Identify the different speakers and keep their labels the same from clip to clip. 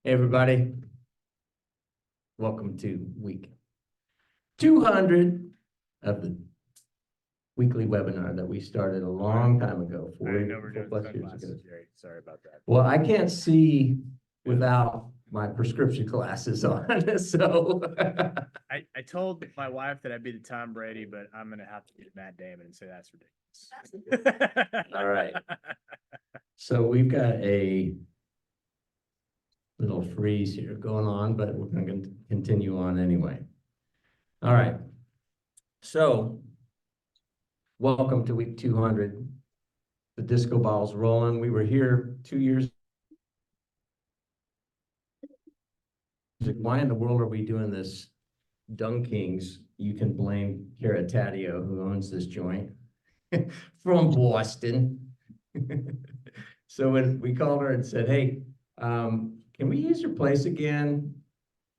Speaker 1: Hey, everybody. Welcome to week 200 of the weekly webinar that we started a long time ago,
Speaker 2: I
Speaker 1: four
Speaker 2: know we're doing
Speaker 1: plus years
Speaker 2: sunglasses,
Speaker 1: ago.
Speaker 2: Jerry. Sorry about that.
Speaker 1: Well, I can't see without my prescription glasses on, so.
Speaker 2: I told my wife that I'd be the Tom Brady, but I'm gonna have to be Matt Damon and say that's ridiculous.
Speaker 1: All right. So we've got a little freeze here going on, but we're going to continue on anyway. All right. So welcome to week 200. The disco ball's rolling. We were here 2 years. Why in the world are we doing this? Dunkings, you can blame Kara Taddeo, who owns this joint from Boston. So when we called her and said, hey, can we use your place again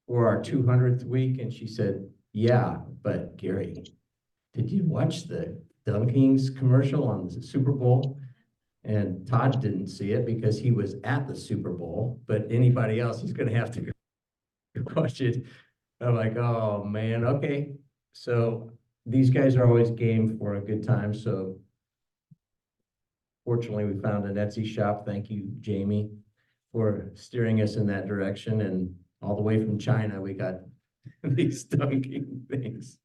Speaker 1: for our 200th week? And she said, yeah, but Gary, did you watch the Dunkings commercial on the Super Bowl? And Todd didn't see it because he was at the Super Bowl, but anybody else, he's going to have to watch it. I'm like, oh man, okay. So these guys are always game for a good time. So fortunately, we found an Etsy shop. Thank you, Jamie, for steering us in that direction. And all the way from China, we got these dunking things.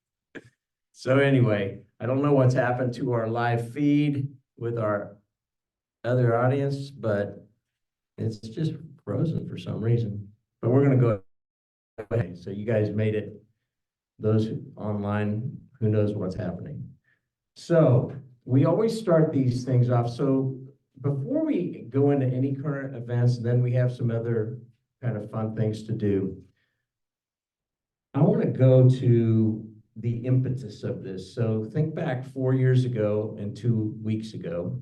Speaker 1: So anyway, I don't know what's happened to our live feed with our other audience, but it's just frozen for some reason. But we're going to go away. So you guys made it. Those online, who knows what's happening. So we always start these things off. So before we go into any current events, then we have some other kind of fun things to do. I want to go to the impetus of this. So think back 4 years ago and 2 weeks ago.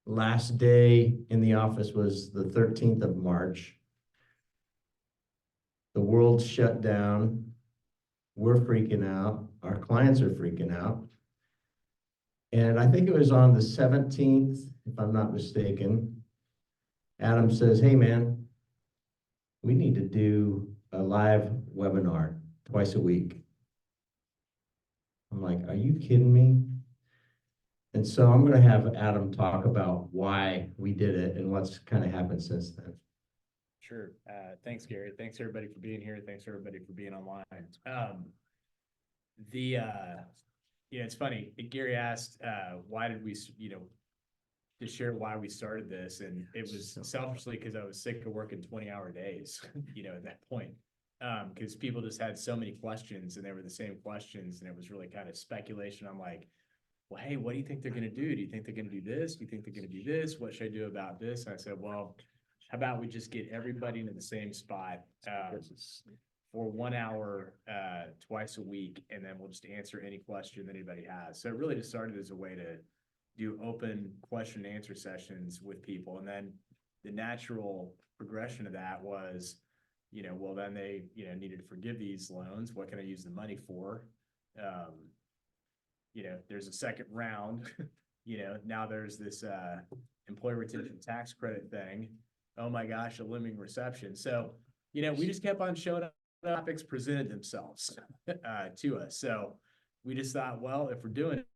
Speaker 1: Last day in the office was the 13th of March. The world shut down. We're freaking out. Our clients are freaking out. And I think it was on the 17th, if I'm not mistaken, Adam says, hey man, we need to do a live webinar twice a week. I'm like, are you kidding me? And so I'm going to have Adam talk about why we did it and what's kind of happened since then.
Speaker 2: Sure. Thanks, Gary. Thanks everybody for being here. Thanks everybody for being online. It's funny. Gary asked, why did we, to share why we started this, and it was selfishly because I was sick of working 20-hour days, at that point, because people just had so many questions and they were the same questions, and it was really kind of speculation. I'm like, well, hey, what do you think they're going to do? Do you think they're going to do this? Do you think they're going to do this? What should I do about this? And I said, well, how about we just get everybody into the same spot for 1 hour twice a week, and then we'll just answer any question that anybody has. So it really just started as a way to do open question and answer sessions with people. And then the natural progression of that was, well, then they, needed to forgive these loans. What can I use the money for? There's a second round, now there's this employee retention tax credit thing. Oh my gosh, a looming reception. So, we just kept on showing up. Topics presented themselves to us. So we just thought, well, if we're doing it,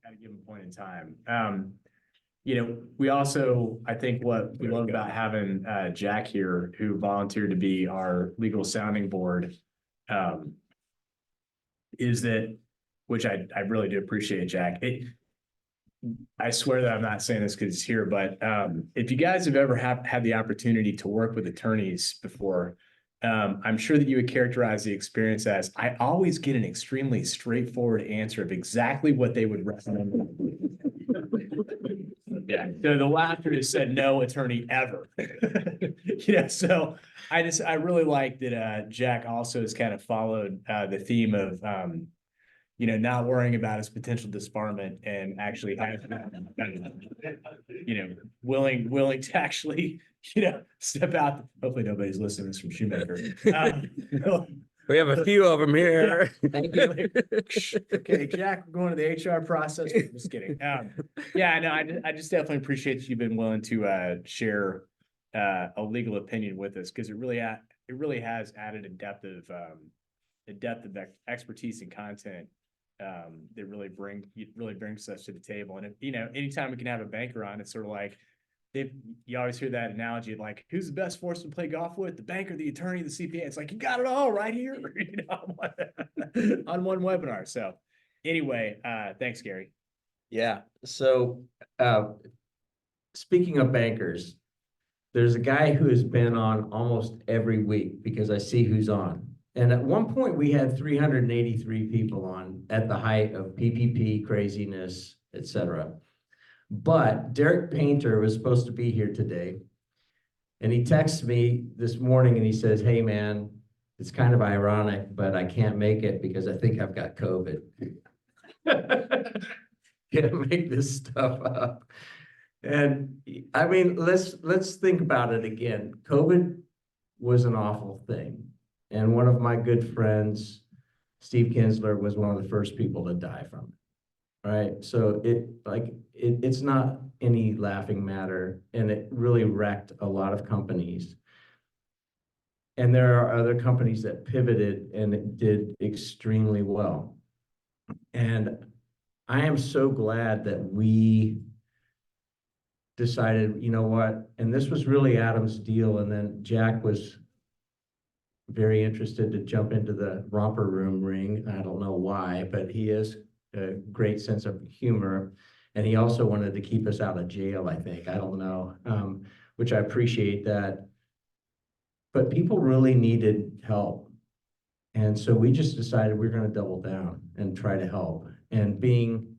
Speaker 2: at a given point in time. We also, I think what we love about having Jack here, who volunteered to be our legal sounding board, is that which I really do appreciate, Jack. I swear that I'm not saying this because it's here, but if you guys have ever had the opportunity to work with attorneys before, I'm sure that you would characterize the experience as I always get an extremely straightforward answer of exactly what they would recommend. Yeah, so the laughter has said no attorney ever. So I really like that Jack also has kind of followed the theme of not worrying about his potential disbarment and actually willing to actually, step out. Hopefully nobody's listening to this from Shoemaker.
Speaker 3: We have a few of them here.
Speaker 2: Thank you. Okay, Jack, we're going to the HR process. Just kidding. Yeah, no, I just definitely appreciate that you've been willing to share a legal opinion with us because it really has added a depth of expertise and content that really brings us to the table. And anytime we can have a banker on, it's sort of like you always hear that analogy, like who's the best force to play golf with, the banker, the attorney, the CPA. It's like you got it all right here, on one webinar. So anyway, thanks, Gary.
Speaker 1: Yeah. So speaking of bankers, there's a guy who has been on almost every week because I see who's on. And at one point we had 383 people on at the height of PPP craziness, etc. But Derek Painter was supposed to be here today. And he texts me this morning and he says, hey man, it's kind of ironic, but I can't make it because I think I've got COVID. Can't make this stuff up. And I mean, let's think about it again. COVID was an awful thing. And one of my good friends, Steve Kinsler, was one of the first people to die from it. Right. So it's not any laughing matter. And it really wrecked a lot of companies. And there are other companies that pivoted and it did extremely well. And I am so glad that we decided, you know what, and this was really Adam's deal. And then Jack was very interested to jump into the romper room ring. I don't know why, but he has a great sense of humor. And he also wanted to keep us out of jail, I think. I don't know, which I appreciate that. But people really needed help. And so we just decided we're going to double down and try to help. And being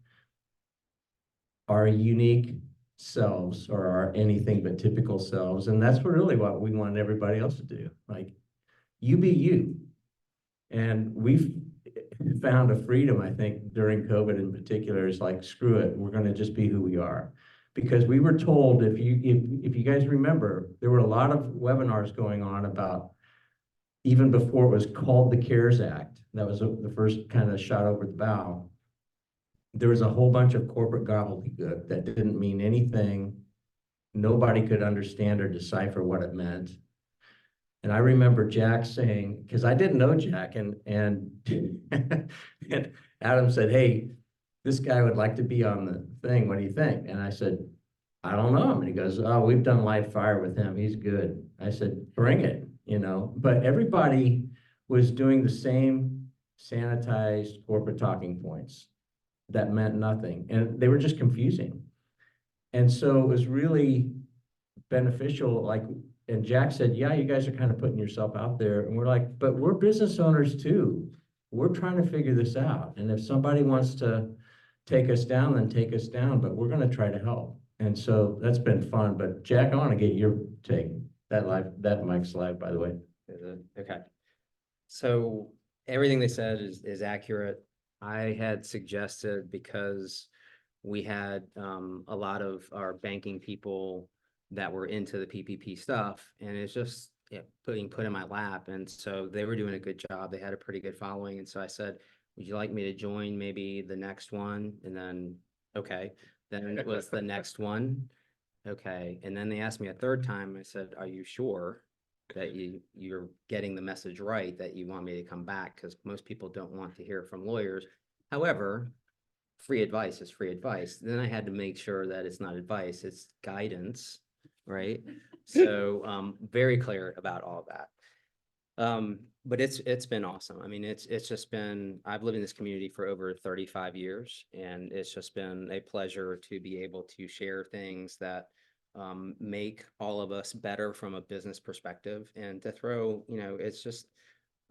Speaker 1: our unique selves or our anything but typical selves. And that's really what we want everybody else to do. Like, you be you. And we've found a freedom, I think, during COVID in particular, is like, screw it, we're going to just be who we are. Because we were told, if you guys remember, there were a lot of webinars going on about, even before it was called the CARES Act, that was the first kind of shot over the bow. There was a whole bunch of corporate gobbledygook that didn't mean anything. Nobody could understand or decipher what it meant. And I remember Jack saying, because I didn't know Jack, and and Adam said, hey, this guy would like to be on the thing. What do you think? And I said, I don't know. And he goes, oh, we've done live fire with him. He's good. I said, bring it, But everybody was doing the same sanitized corporate talking points that meant nothing. And they were just confusing. And so it was really beneficial. And Jack said, yeah, you guys are kind of putting yourself out there. And we're like, but we're business owners too. We're trying to figure this out. And if somebody wants to take us down, then take us down, but we're going to try to help. And so that's been fun. But Jack, I want to get your take. That mic's live, by the way.
Speaker 3: Okay. So everything they said is accurate. I had suggested, because we had a lot of our banking people that were into the PPP stuff, and it's just being put in my lap. And so they were doing a good job. They had a pretty good following. And so I said, would you like me to join maybe the next one? And then, okay. Then it was the next one. Okay. And then they asked me a third time. I said, are you sure that you're getting the message right, that you want me to come back? Because most people don't want to hear from lawyers. However, free advice is free advice. Then I had to make sure that it's not advice, it's guidance, right? So very clear about all that. But it's been awesome. I mean, it's just been, I've lived in this community for over 35 years, and it's just been a pleasure to be able to share things that make all of us better from a business perspective, and to throw, it's just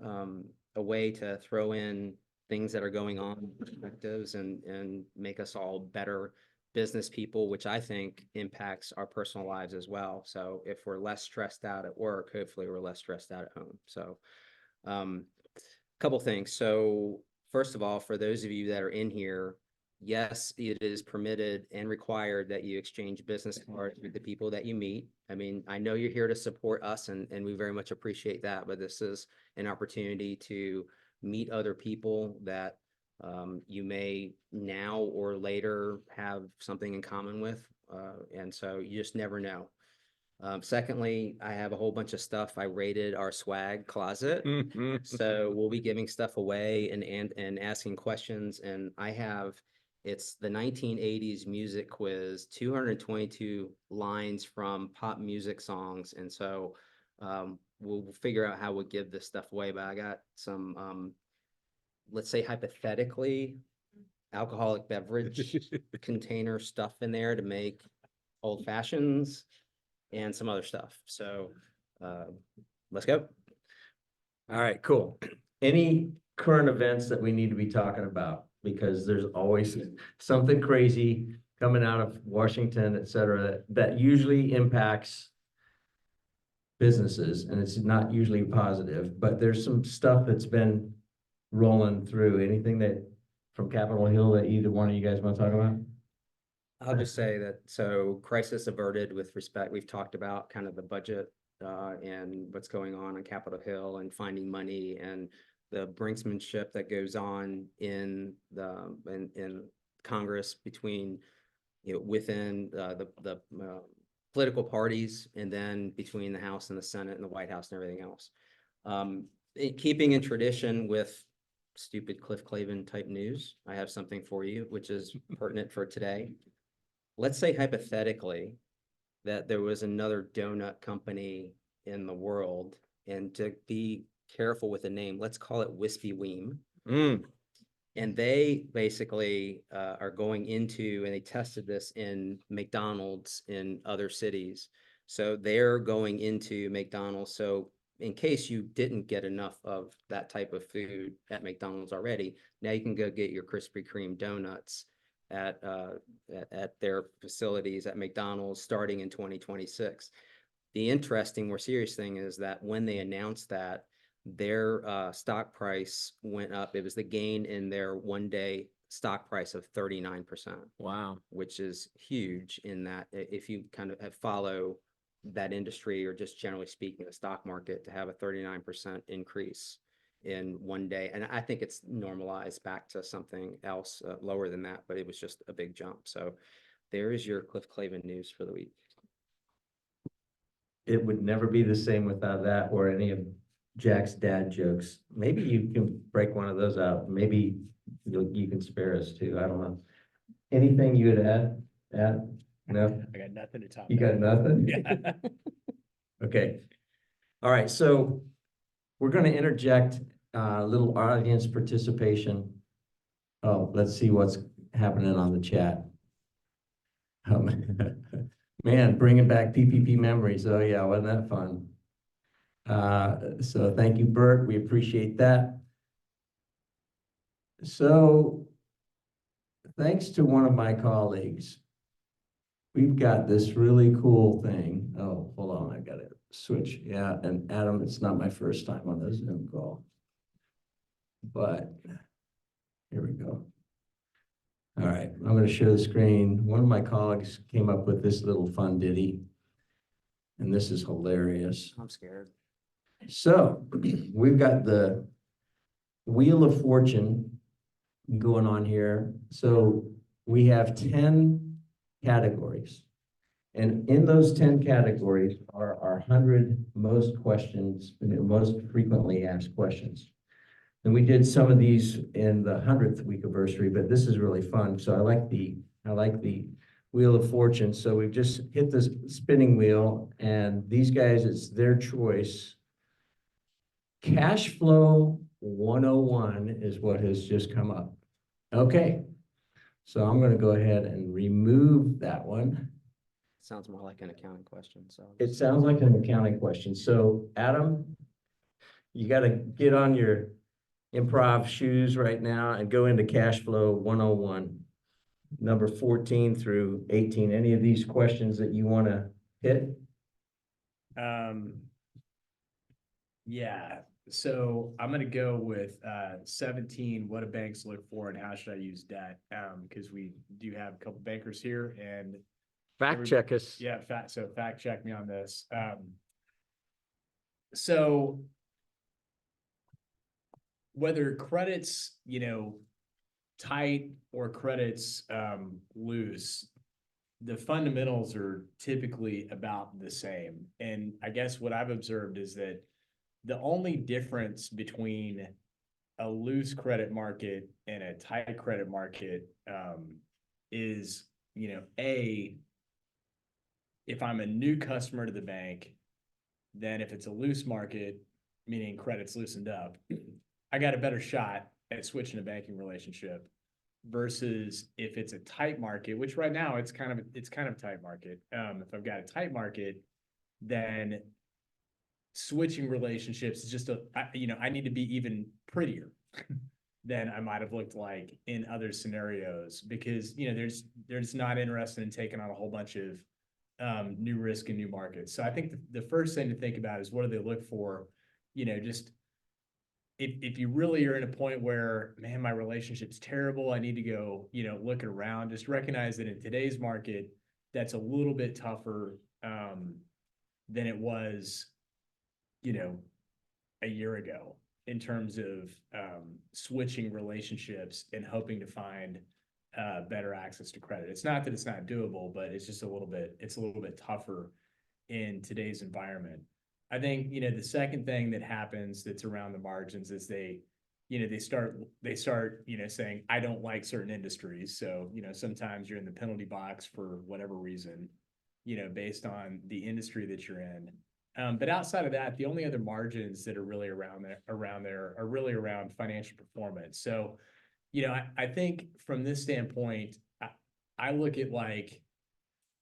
Speaker 3: a way to throw in things that are going on, perspectives, and make us all better business people, which I think impacts our personal lives as well. So if we're less stressed out at work, hopefully we're less stressed out at home. So um, couple things. So first of all, for those of you that are in here, yes, it is permitted and required that you exchange business cards with the people that you meet. I mean, I know you're here to support us, and we very much appreciate that, but this is an opportunity to meet other people that you may now or later have something in common with. And so you just never know. Secondly, I have a whole bunch of stuff. I rated our swag closet. So we'll be giving stuff away and asking questions. And it's the 1980s music quiz, 222 lines from pop music songs. And so we'll figure out how we'll give this stuff away. But I got some, let's say hypothetically, alcoholic beverage container stuff in there to make old fashions and some other stuff. So let's go.
Speaker 1: All right, cool. Any current events that we need to be talking about? Because there's always something crazy coming out of Washington, et cetera, that usually impacts businesses, and it's not usually positive, but there's some stuff that's been rolling through. Anything that from Capitol Hill that either one of you guys want to talk about?
Speaker 3: I'll just say that, so crisis averted with respect, we've talked about kind of the budget and what's going on Capitol Hill and finding money and the brinksmanship that goes on in Congress between, within the political parties, and then between the House and the Senate and the White House and everything else. Keeping in tradition with stupid Cliff Clavin type news, I have something for you, which is pertinent for today. Let's say hypothetically that there was another donut company in the world, and to be careful with the name, let's call it Wispy Weem. And they basically are going into, and they tested this in McDonald's in other cities. So they're going into McDonald's. So in case you didn't get enough of that type of food at McDonald's already, now you can go get your Krispy Kreme donuts at their facilities at McDonald's starting in 2026. The interesting, more serious thing is that when they announced that, their stock price went up. It was the gain in their one-day stock price of 39%.
Speaker 4: Wow.
Speaker 3: Which is huge in that if you kind of follow that industry, or just generally speaking, the stock market, to have a 39% increase in one day. And I think it's normalized back to something else lower than that, but it was just a big jump. So there is your Cliff Clavin news for the week.
Speaker 1: It would never be the same without that or any of Jack's dad jokes. Maybe you can break one of those out. Maybe you can spare us too. I don't know. Anything you would add? No?
Speaker 2: I got nothing to talk
Speaker 1: You got
Speaker 2: about.
Speaker 1: nothing?
Speaker 2: Yeah.
Speaker 1: Okay. All right, so we're going to interject a little audience participation. Oh, let's see what's happening on the chat. Man, bringing back PPP memories. Oh yeah, wasn't that fun? So thank you, Bert. We appreciate that. So thanks to one of my colleagues, we've got this really cool thing. Oh, hold on, I got to switch. Yeah, and Adam, it's not my first time on this Zoom call, but here we go. All right, I'm going to share the screen. One of my colleagues came up with this little fun ditty, and this is hilarious.
Speaker 3: I'm scared.
Speaker 1: So we've got the Wheel of Fortune going on here. So we have 10 categories. And in those 10 categories are our 100 most questions, most frequently asked questions. And we did some of these in the 100th week anniversary, but this is really fun. So I like the Wheel of Fortune. So we've just hit this spinning wheel, and these guys, it's their choice Cash flow 101 is what has just come up. Okay, so I'm gonna go ahead and remove that one.
Speaker 3: Sounds more like an accounting question, so.
Speaker 1: It sounds like an accounting question. So Adam, you gotta get on your improv shoes right now and go into cash flow 101. Number 14 through 18. Any of these questions that you want to hit?
Speaker 2: Yeah, so I'm gonna go with 17, what do banks look for and how should I use debt? Because we do have a couple bankers here and
Speaker 3: Fact check us.
Speaker 2: yeah, fact check me on this. So whether credits, tight or credits loose, the fundamentals are typically about the same. And I guess what I've observed is that the only difference between a loose credit market and a tight credit market is, if I'm a new customer to the bank, then if it's a loose market, meaning credit's loosened up, I got a better shot at switching a banking relationship versus if it's a tight market, which right now it's kind of a tight market. If I've got a tight market, then switching relationships is just I need to be even prettier than I might have looked like in other scenarios because, they're just not interested in taking on a whole bunch of new risk and new markets. So I think the first thing to think about is what do they look for? Just if you really are in a point where, man, my relationship's terrible, I need to go, looking around, just recognize that in today's market, that's a little bit tougher than it was, a year ago in terms of switching relationships and hoping to find better access to credit. It's not that it's not doable, but it's just a little bit tougher in today's environment. I think, the second thing that happens that's around the margins is they start, saying, I don't like certain industries. So, sometimes you're in the penalty box for whatever reason, based on the industry that you're in. But outside of that, the only other margins that are really around there are really around financial performance. So, I think from this standpoint, I look at like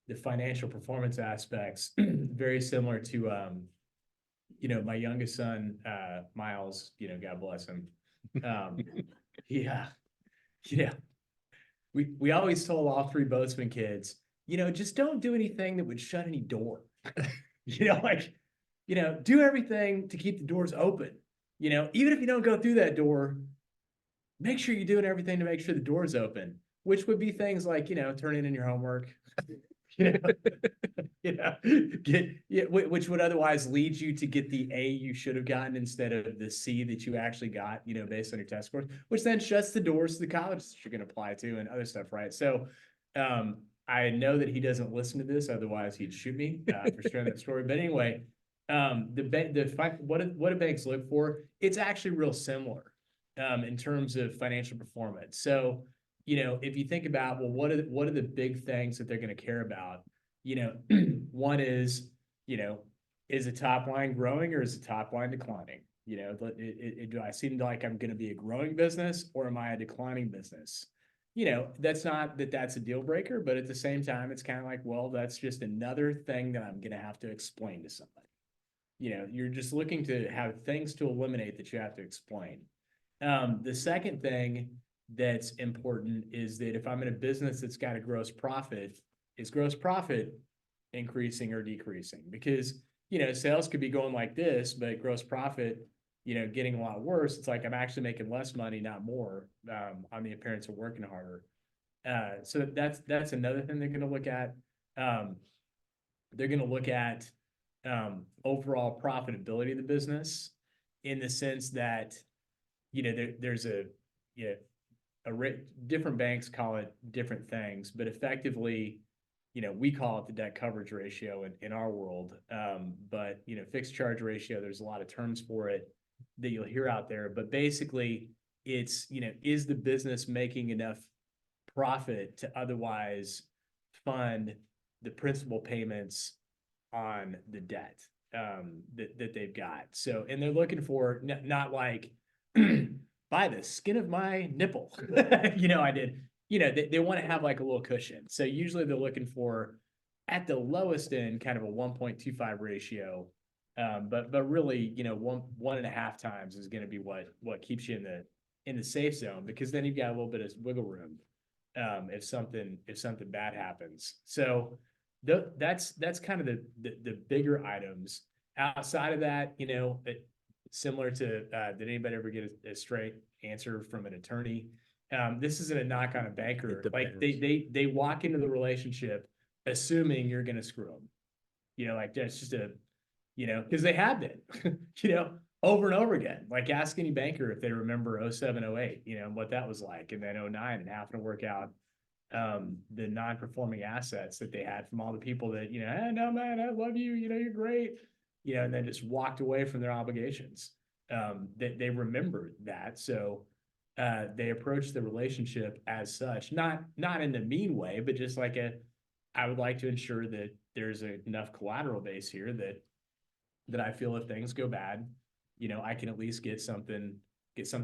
Speaker 2: the financial performance aspects very similar to, my youngest son, Miles, God bless him. Yeah, we always told all three boatsman kids, just don't do anything that would shut any door. Do everything to keep the doors open. Even if you don't go through that door, make sure you're doing everything to make sure the door's open, which would be things like, turning in your homework, which would otherwise lead you to get the A you should have gotten instead of the C that you actually got, based on your test scores, which then shuts the doors to the colleges you're going to apply to and other stuff, right? So, I know that he doesn't listen to this, otherwise he'd shoot me for sharing that story. But anyway, what do banks look for? It's actually real similar in terms of financial performance. So, if you think about, well, what are the big things that they're going to care about? One is, is the top line growing or is the top line declining? Do I seem like I'm going to be a growing business or am I a declining business? That's not that's a deal breaker, but at the same time, it's kind of like, well, that's just another thing that I'm going to have to explain to somebody. You're just looking to have things to eliminate that you have to explain. The second thing that's important is that if I'm in a business that's got a gross profit, is gross profit increasing or decreasing? Because, sales could be going like this, but gross profit, getting a lot worse. It's like I'm actually making less money, not more, on the appearance of working harder. So that's another thing they're going to look at. They're going to look at overall profitability of the business in the sense that, there's different banks call it different things, but effectively, we call it the debt coverage ratio in our world. But, fixed charge ratio, there's a lot of terms for it that you'll hear out there, but basically it's, is the business making enough profit to otherwise fund the principal payments on the debt? that they've got. So, and they're looking for not like by the skin of my nipple, I did, they want to have like a little cushion. So usually they're looking for at the lowest end, kind of a 1.25 ratio. But really, 1.5 times is going to be what keeps you in the safe zone, because then you've got a little bit of wiggle room if something bad happens. So that's kind of the bigger items. Outside of that, similar to did anybody ever get a straight answer from an attorney? This isn't a knock on a banker. Like they walk into the relationship assuming you're going to screw them. Like that's just because they have been, over and over again. Like ask any banker if they remember 07, 08, and what that was like, and then 09 and having to work out the non-performing assets that they had from all the people that, no, man, I love you, you're great, and then just walked away from their obligations. That they remembered that. So they approached the relationship as such, not in the mean way, but just like I would like to ensure that there's enough collateral base here that I feel if things go bad, I can at least get something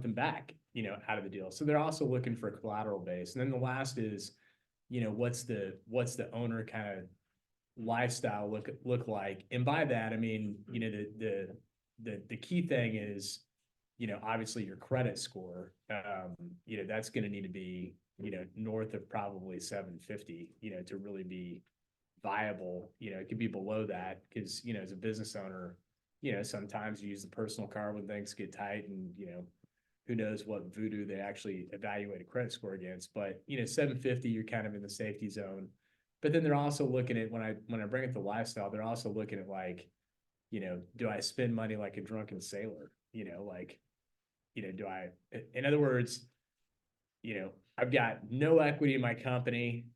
Speaker 2: back, out of the deal. So they're also looking for collateral base. And then the last is, what's the owner kind of lifestyle look like? And by that, I mean, the key thing is, obviously your credit score, that's going to need to be, north of probably 750, to really be viable. It could be below that because, as a business owner, sometimes you use the personal card when things get tight, and, who knows what voodoo they actually evaluate a credit score against. But, 750, you're kind of in the safety zone. But then they're also looking at, when I bring it to lifestyle, they're also looking at like, do I spend money like a drunken sailor? Do I, in other words, I've got no equity in my company,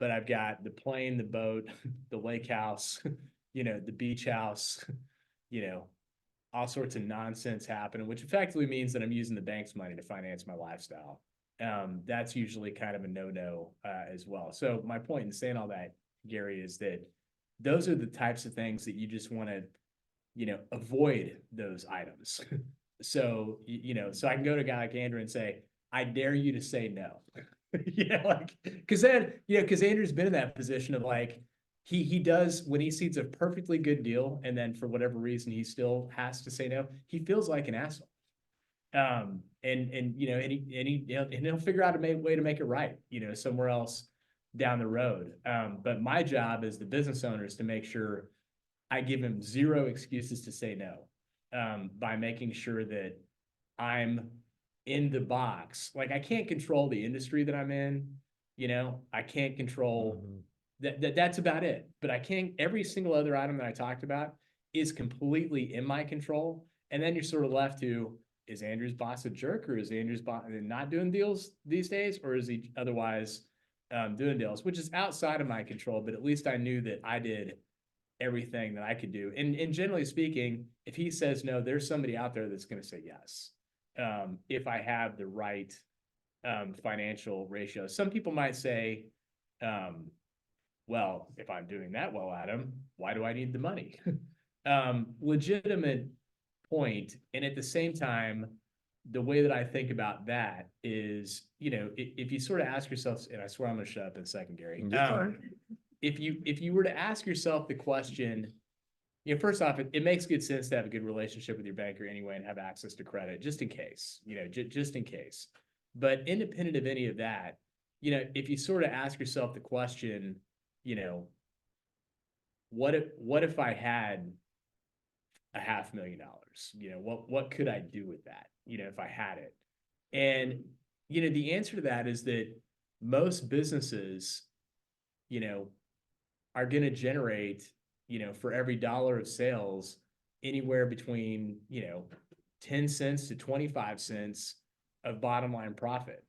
Speaker 2: but I've got the plane, the boat, the lake house, the beach house, all sorts of nonsense happening, which effectively means that I'm using the bank's money to finance my lifestyle. That's usually kind of a no-no as well. So my point in saying all that, Gary, is that those are the types of things that you just want to, avoid those items. So, so I can go to a guy like Andrew and say, I dare you to say no. Because Andrew's been in that position of like, he does, when he sees a perfectly good deal, and then for whatever reason, he still has to say no, he feels like an asshole. And he'll figure out a way to make it right, somewhere else down the road. But my job as the business owner is to make sure I give him zero excuses to say no, by making sure that I'm in the box. Like I can't control the industry that I'm in, I can't control that's about it. But I can't, every single other item that I talked about is completely in my control. And then you're sort of left to, is Andrew's boss a jerk, or is Andrew's boss not doing deals these days, or is he otherwise doing deals, which is outside of my control. But at least I knew that I did everything that I could do. And generally speaking, if he says no, there's somebody out there that's going to say yes. If I have the right financial ratio. Some people might say, well, if I'm doing that well, Adam, why do I need the money? Legitimate point. And at the same time, the way that I think about that is, if you sort of ask yourself, and I swear I'm going to shut up in a second, Gary. If you were to ask yourself the question, first off, it makes good sense to have a good relationship with your banker anyway and have access to credit, just in case, just in case. But independent of any of that, if you sort of ask yourself the question, what if I had $500,000? What could I do with that, if I had it? And, the answer to that is that most businesses, are going to generate, for every dollar of sales, anywhere between, 10 cents to 25 cents of bottom line profit.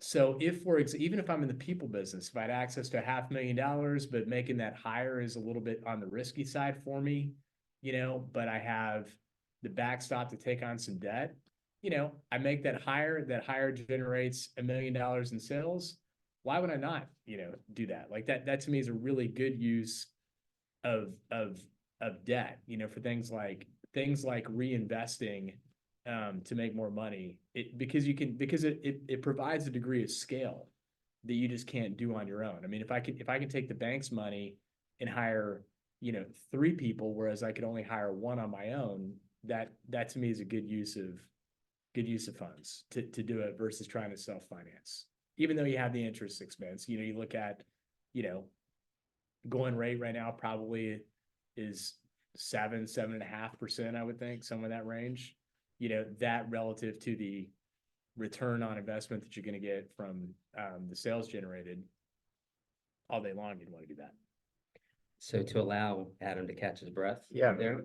Speaker 2: So even if I'm in the people business, if I had access to $500,000, but making that higher is a little bit on the risky side for me, but I have the backstop to take on some debt, I make that higher generates $1 million in sales. Why would I not, do that? Like that to me is a really good use of of debt, for things like reinvesting to make more money. Because it provides a degree of scale that you just can't do on your own. I mean, if I can take the bank's money and hire, 3 people, whereas I could only hire 1 on my own, that to me is a good use of funds to do it versus trying to self-finance. Even though you have the interest expense, you look at, going rate right now probably is 7.5%, I would think, somewhere in that range. That relative to the return on investment that you're going to get from the sales generated all day long, you'd want to do that.
Speaker 3: So to allow Adam to catch his breath.
Speaker 1: Yeah.
Speaker 3: There,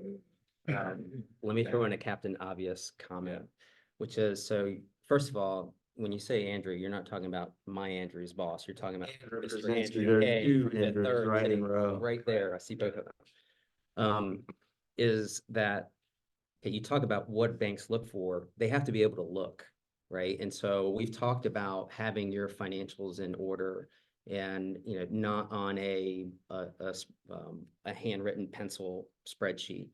Speaker 3: let me throw in a Captain Obvious comment, which is, so first of all, when you say Andrew, you're not talking about my Andrew's boss. You're talking about Mr. Andrew
Speaker 1: There's
Speaker 3: K,
Speaker 1: 2
Speaker 3: the
Speaker 1: Andrews
Speaker 3: third
Speaker 1: right in a
Speaker 3: sitting
Speaker 1: row.
Speaker 3: right there. I see both of them. Is that, okay, you talk about what banks look for, they have to be able to look, right? And so we've talked about having your financials in order and, not on a handwritten pencil spreadsheet.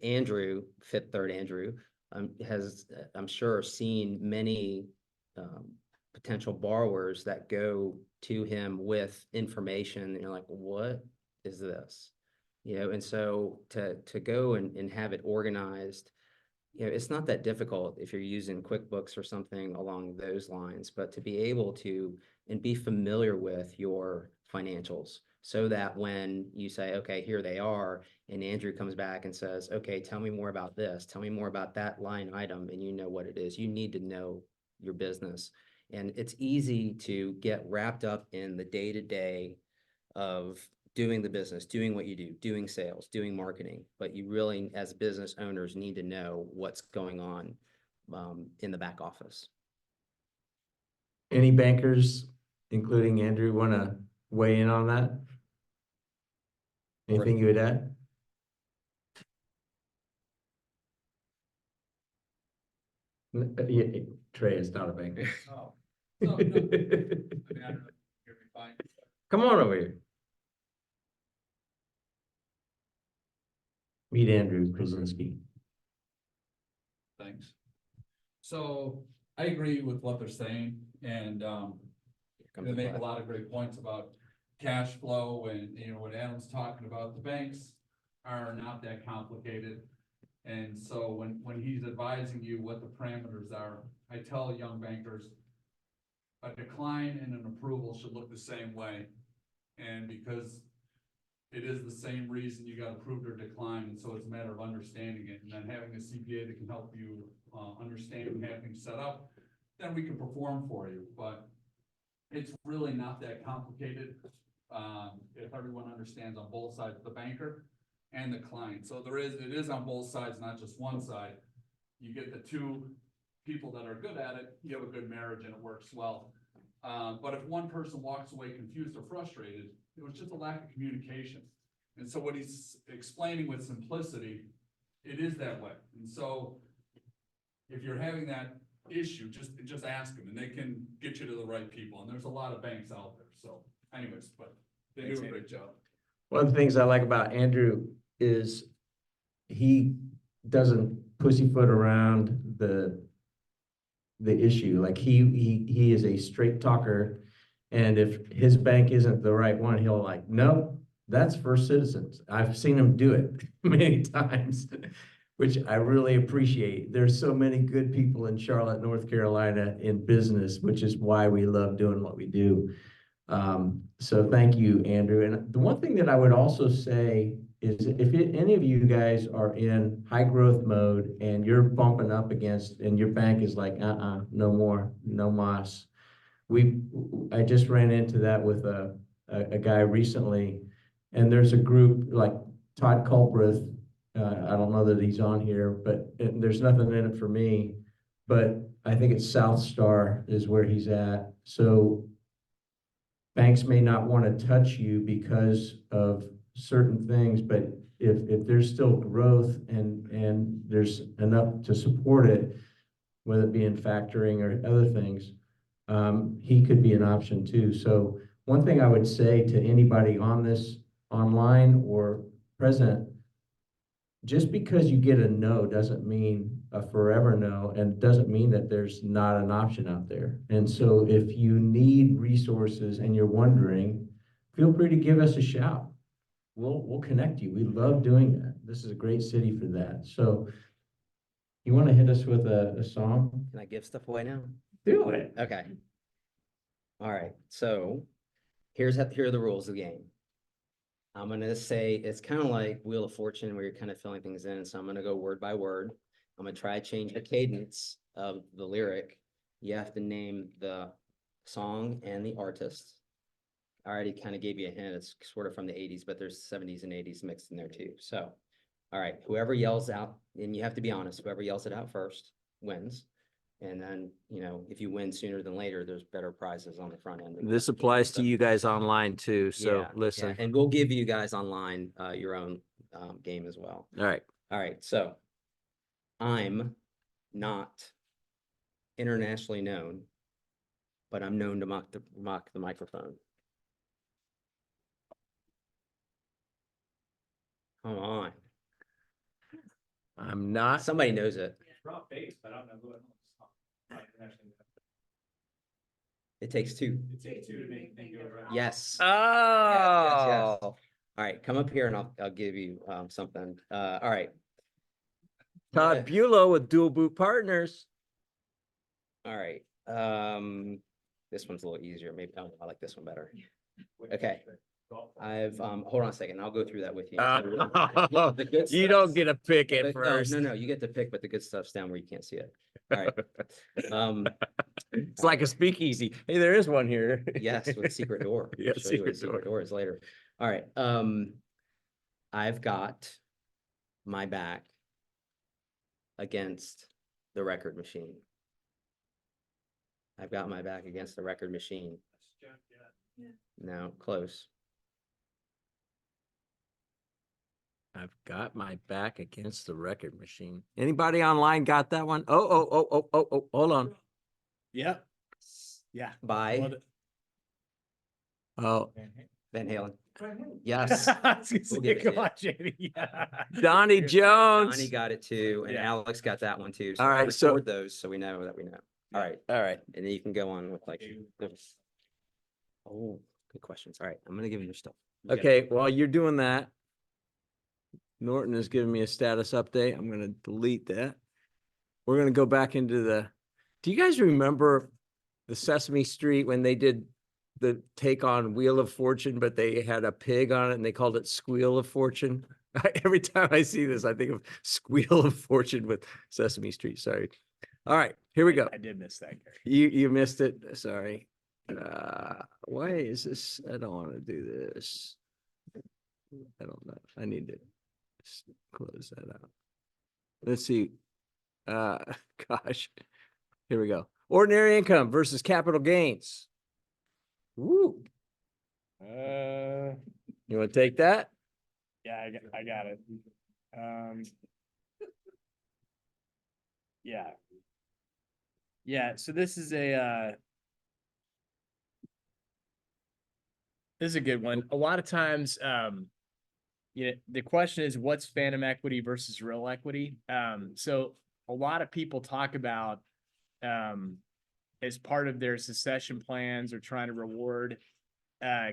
Speaker 3: Andrew, Fifth Third Andrew, has, I'm sure, seen many potential borrowers that go to him with information, and you're like, what is this? And so to go and have it organized, it's not that difficult if you're using QuickBooks or something along those lines, but to be able to and be familiar with your financials so that when you say, okay, here they are, and Andrew comes back and says, okay, tell me more about this, tell me more about that line item, and you know what it is. You need to know your business. And it's easy to get wrapped up in the day-to-day of doing the business, doing what you do, doing sales, doing marketing, but you really, as business owners, need to know what's going on in the back office.
Speaker 1: Any bankers, including Andrew, want to weigh in on that? Anything you would add? Yeah, Trey is not a banker.
Speaker 4: Oh. So, no, I mean, I don't know, you'll be fine.
Speaker 1: Come on over here. Meet Andrew Krasinski.
Speaker 4: Thanks. So I agree with what they're saying, and they make a lot of great points about cash flow, and what Adam's talking about. The banks are not that complicated. And so when he's advising you what the parameters are, I tell young bankers, a decline and an approval should look the same way. And because it is the same reason you got approved or declined, and so it's a matter of understanding it, and then having a CPA that can help you understand and have things set up, then we can perform for you. But it's really not that complicated if everyone understands on both sides, the banker and the client. So it is on both sides, not just one side. You get the 2 people that are good at it, you have a good marriage and it works well. But if one person walks away confused or frustrated, it was just a lack of communication. And so what he's explaining with simplicity, it is that way. And so if you're having that issue, just ask them, and they can get you to the right people. And there's a lot of banks out there. So anyways, but they do a great job.
Speaker 1: One of the things I like about Andrew is he doesn't pussyfoot around the issue. Like he is a straight talker, and if his bank isn't the right one, he'll like, no, that's First Citizens. I've seen him do it many times, which I really appreciate. There's so many good people in Charlotte, North Carolina in business, which is why we love doing what we do. So thank you, Andrew. And the one thing that I would also say is if any of you guys are in high growth mode and you're bumping up against, and your bank is like, no more, no mas. I just ran into that with a guy recently, and there's a group like Todd Culbreth. I don't know that he's on here, but there's nothing in it for me, but I think it's South Star is where he's at. So banks may not want to touch you because of certain things, but if there's still growth and there's enough to support it, whether it be in factoring or other things, he could be an option too. So one thing I would say to anybody on this online or President, just because you get a no doesn't mean a forever no, and doesn't mean that there's not an option out there. And so if you need resources and you're wondering, feel free to give us a shout. We'll connect you. We love doing that. This is a great city for that. So you want to hit us with a song?
Speaker 3: Can I give stuff away now?
Speaker 1: Do it.
Speaker 3: Okay. All right, so here are the rules of the game. I'm gonna say, it's kind of like Wheel of Fortune where you're kind of filling things in, so I'm gonna go word by word. I'm gonna try to change the cadence of the lyric. You have to name the song and the artist. I already kind of gave you a hint, it's sort of from the 80s, but there's 70s and 80s mixed in there too, so. All right, whoever yells out, and you have to be honest, whoever yells it out first wins. And then, you know, if you win sooner than later, there's better prizes on the front end.
Speaker 5: This applies to you guys online too, so
Speaker 3: Yeah,
Speaker 5: listen.
Speaker 3: and we'll give you guys online, your own, game as well.
Speaker 5: All right.
Speaker 3: All right, so I'm not internationally known, but I'm known to mock the microphone. Come on,
Speaker 5: I'm not.
Speaker 3: somebody knows it.
Speaker 2: Rock face, but I don't know who it is.
Speaker 3: It takes two.
Speaker 2: It takes two to make things go around.
Speaker 3: Yes.
Speaker 5: Oh.
Speaker 3: All right, come up here and I'll give you something. All right.
Speaker 5: Todd Bulow with Dual Boot Partners.
Speaker 3: All right. This one's a little easier. Maybe I like this one better. Okay. I've hold on a second. I'll go through that with you. The good
Speaker 5: You
Speaker 3: stuff-
Speaker 5: don't get to pick it
Speaker 3: No,
Speaker 5: first.
Speaker 3: no, you get to pick, but the good stuff's down where you can't see it. All right.
Speaker 5: It's like a speakeasy. Hey, there is one here.
Speaker 3: Yes, with secret door.
Speaker 5: Yeah,
Speaker 3: I'll show you what a
Speaker 5: secret door.
Speaker 3: door is later. All right. I've got my back against the record machine. I've got my back against the record machine. No, close.
Speaker 5: I've got my back against the record machine. Anybody online got that one? Oh, hold on.
Speaker 2: Yep. Yeah.
Speaker 3: By
Speaker 2: Well,
Speaker 5: Oh,
Speaker 3: Van Halen. Yes.
Speaker 2: I was gonna
Speaker 3: We'll
Speaker 2: say,
Speaker 3: give it to
Speaker 2: come
Speaker 3: you.
Speaker 2: on, Jamie. Yeah.
Speaker 5: Donnie Jones.
Speaker 3: Donnie got it too, and
Speaker 2: Yeah.
Speaker 3: Alex got that one too.
Speaker 5: All right,
Speaker 3: I'll
Speaker 5: so-
Speaker 3: record those so we know that we know. All right,
Speaker 5: All right.
Speaker 3: and then you can go on with like. Oh, good questions. All right, I'm gonna give you your stuff. You got it.
Speaker 5: Okay, while you're doing that, Norton is giving me a status update. I'm gonna delete that. We're gonna go back into do you guys remember the Sesame Street when they did the take on Wheel of Fortune, but they had a pig on it and they called it Squeal of Fortune? Every time I see this, I think of Squeal of Fortune with Sesame Street. Sorry. All right, here we go.
Speaker 2: I did miss that, Gary.
Speaker 5: You missed it. Sorry. Why is this? I don't want to do this. I don't know. I need to close that out. Let's see. Gosh. Here we go. Ordinary income versus capital gains. Woo. You want to take that?
Speaker 2: Yeah, I got it. Yeah. Yeah, so this is a good one. A lot of times, the question is what's phantom equity versus real equity? So a lot of people talk about, as part of their succession plans or trying to reward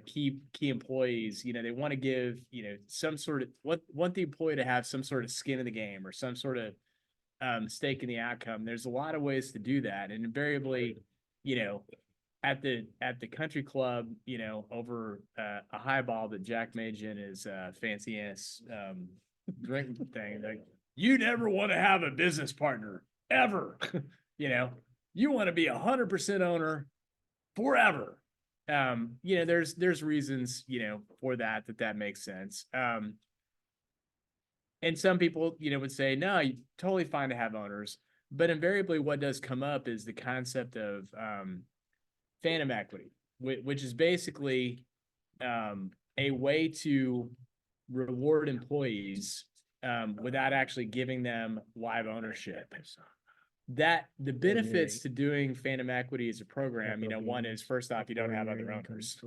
Speaker 2: key employees, they want to give, some sort of want the employee to have some sort of skin in the game or some sort of stake in the outcome. There's a lot of ways to do that. And invariably, at the country club, over a highball that Jack made in his fancy ass drink thing, like, you never want to have a business partner ever. You want to be 100% owner forever. There's reasons, for that makes sense. And some people, would say, no, you totally fine to have owners, but invariably what does come up is the concept of phantom equity, which is basically a way to reward employees without actually giving them live ownership. that the benefits to doing phantom equity as a program, one is first off, you don't have other owners.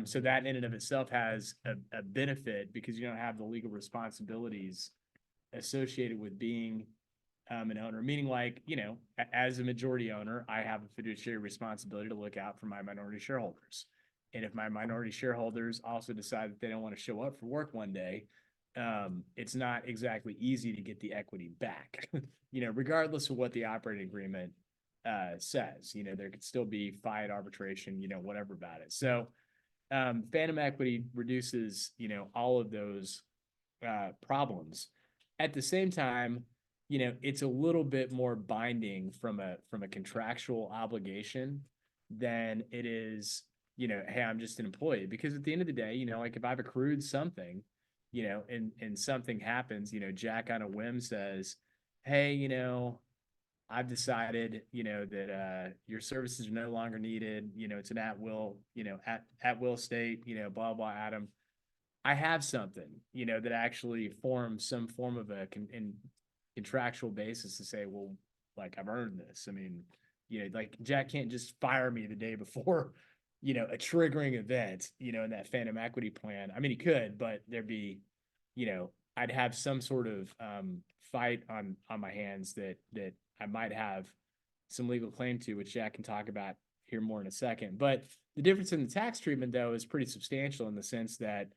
Speaker 2: So that in and of itself has a benefit because you don't have the legal responsibilities associated with being an owner, meaning like, as a majority owner, I have a fiduciary responsibility to look out for my minority shareholders. And if my minority shareholders also decide that they don't want to show up for work one day, it's not exactly easy to get the equity back, regardless of what the operating agreement says. There could still be fight, arbitration, whatever about it. So phantom equity reduces, all of those problems. At the same time, it's a little bit more binding from a contractual obligation than it is, hey, I'm just an employee. Because at the end of the day, like if I've accrued something, and something happens, Jack on a whim says, hey, I've decided, that your services are no longer needed, it's an at will, at will state, blah, blah, Adam. I have something, that actually forms some form of a contractual basis to say, well, like I've earned this. I mean, like Jack can't just fire me the day before, a triggering event, in that phantom equity plan. I mean, he could, but there'd be, I'd have some sort of fight on my hands that I might have some legal claim to, which Jack can talk about here more in a second. But the difference in the tax treatment, though, is pretty substantial in the sense that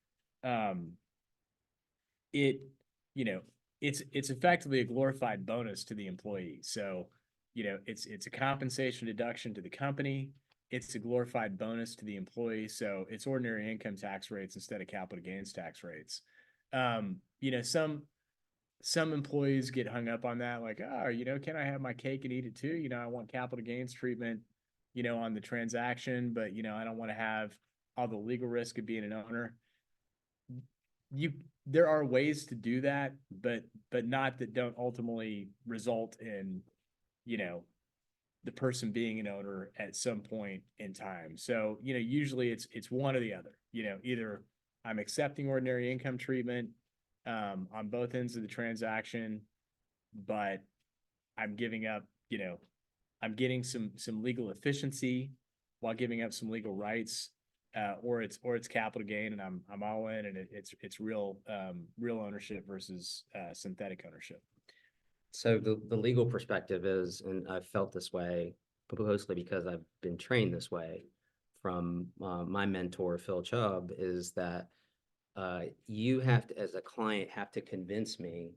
Speaker 2: it's effectively a glorified bonus to the employee. So, it's a compensation deduction to the company. It's a glorified bonus to the employee. So it's ordinary income tax rates instead of capital gains tax rates. Some employees get hung up on that, like, can I have my cake and eat it too? I want capital gains treatment, on the transaction, but I don't want to have all the legal risk of being an owner. There are ways to do that, but not that don't ultimately result in, the person being an owner at some point in time. So, usually it's one or the other, either I'm accepting ordinary income treatment on both ends of the transaction, but I'm giving up, I'm getting some legal efficiency while giving up some legal rights, or it's capital gain and I'm all in, and it's real ownership versus synthetic ownership.
Speaker 3: So the legal perspective is, and I've felt this way mostly because I've been trained this way from my mentor, Phil Chubb, is that you have to, as a client, have to convince me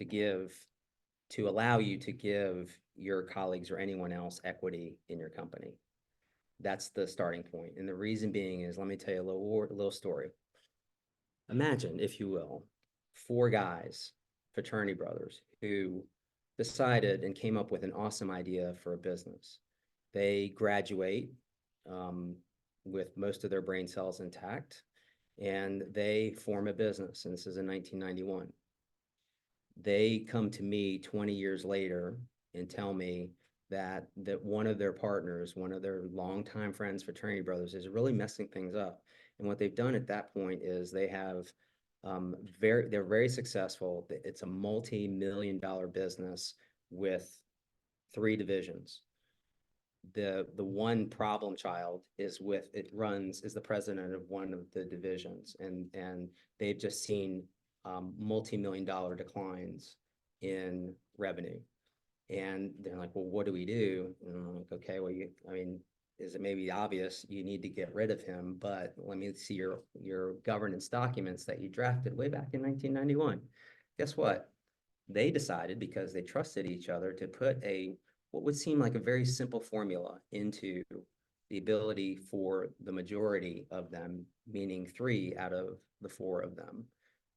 Speaker 3: to allow you to give your colleagues or anyone else equity in your company. That's the starting point. And the reason being is, let me tell you a little story. Imagine, if you will, 4 guys, fraternity brothers, who decided and came up with an awesome idea for a business. They graduate with most of their brain cells intact, and they form a business. And this is in 1991. They come to me 20 years later and tell me that one of their partners, one of their longtime friends, fraternity brothers, is really messing things up. And what they've done at that point is they have they're very successful. It's a multi-million-dollar business with 3 divisions. The one problem child is the president of one of the divisions, and they've just seen multi-million-dollar declines in revenue. And they're like, well, what do we do? And I'm like, okay, well, is it maybe obvious you need to get rid of him, but let me see your governance documents that you drafted way back in 1991. Guess what? They decided, because they trusted each other, to put what would seem like a very simple formula into the ability for the majority of them, meaning 3 out of the 4 of them,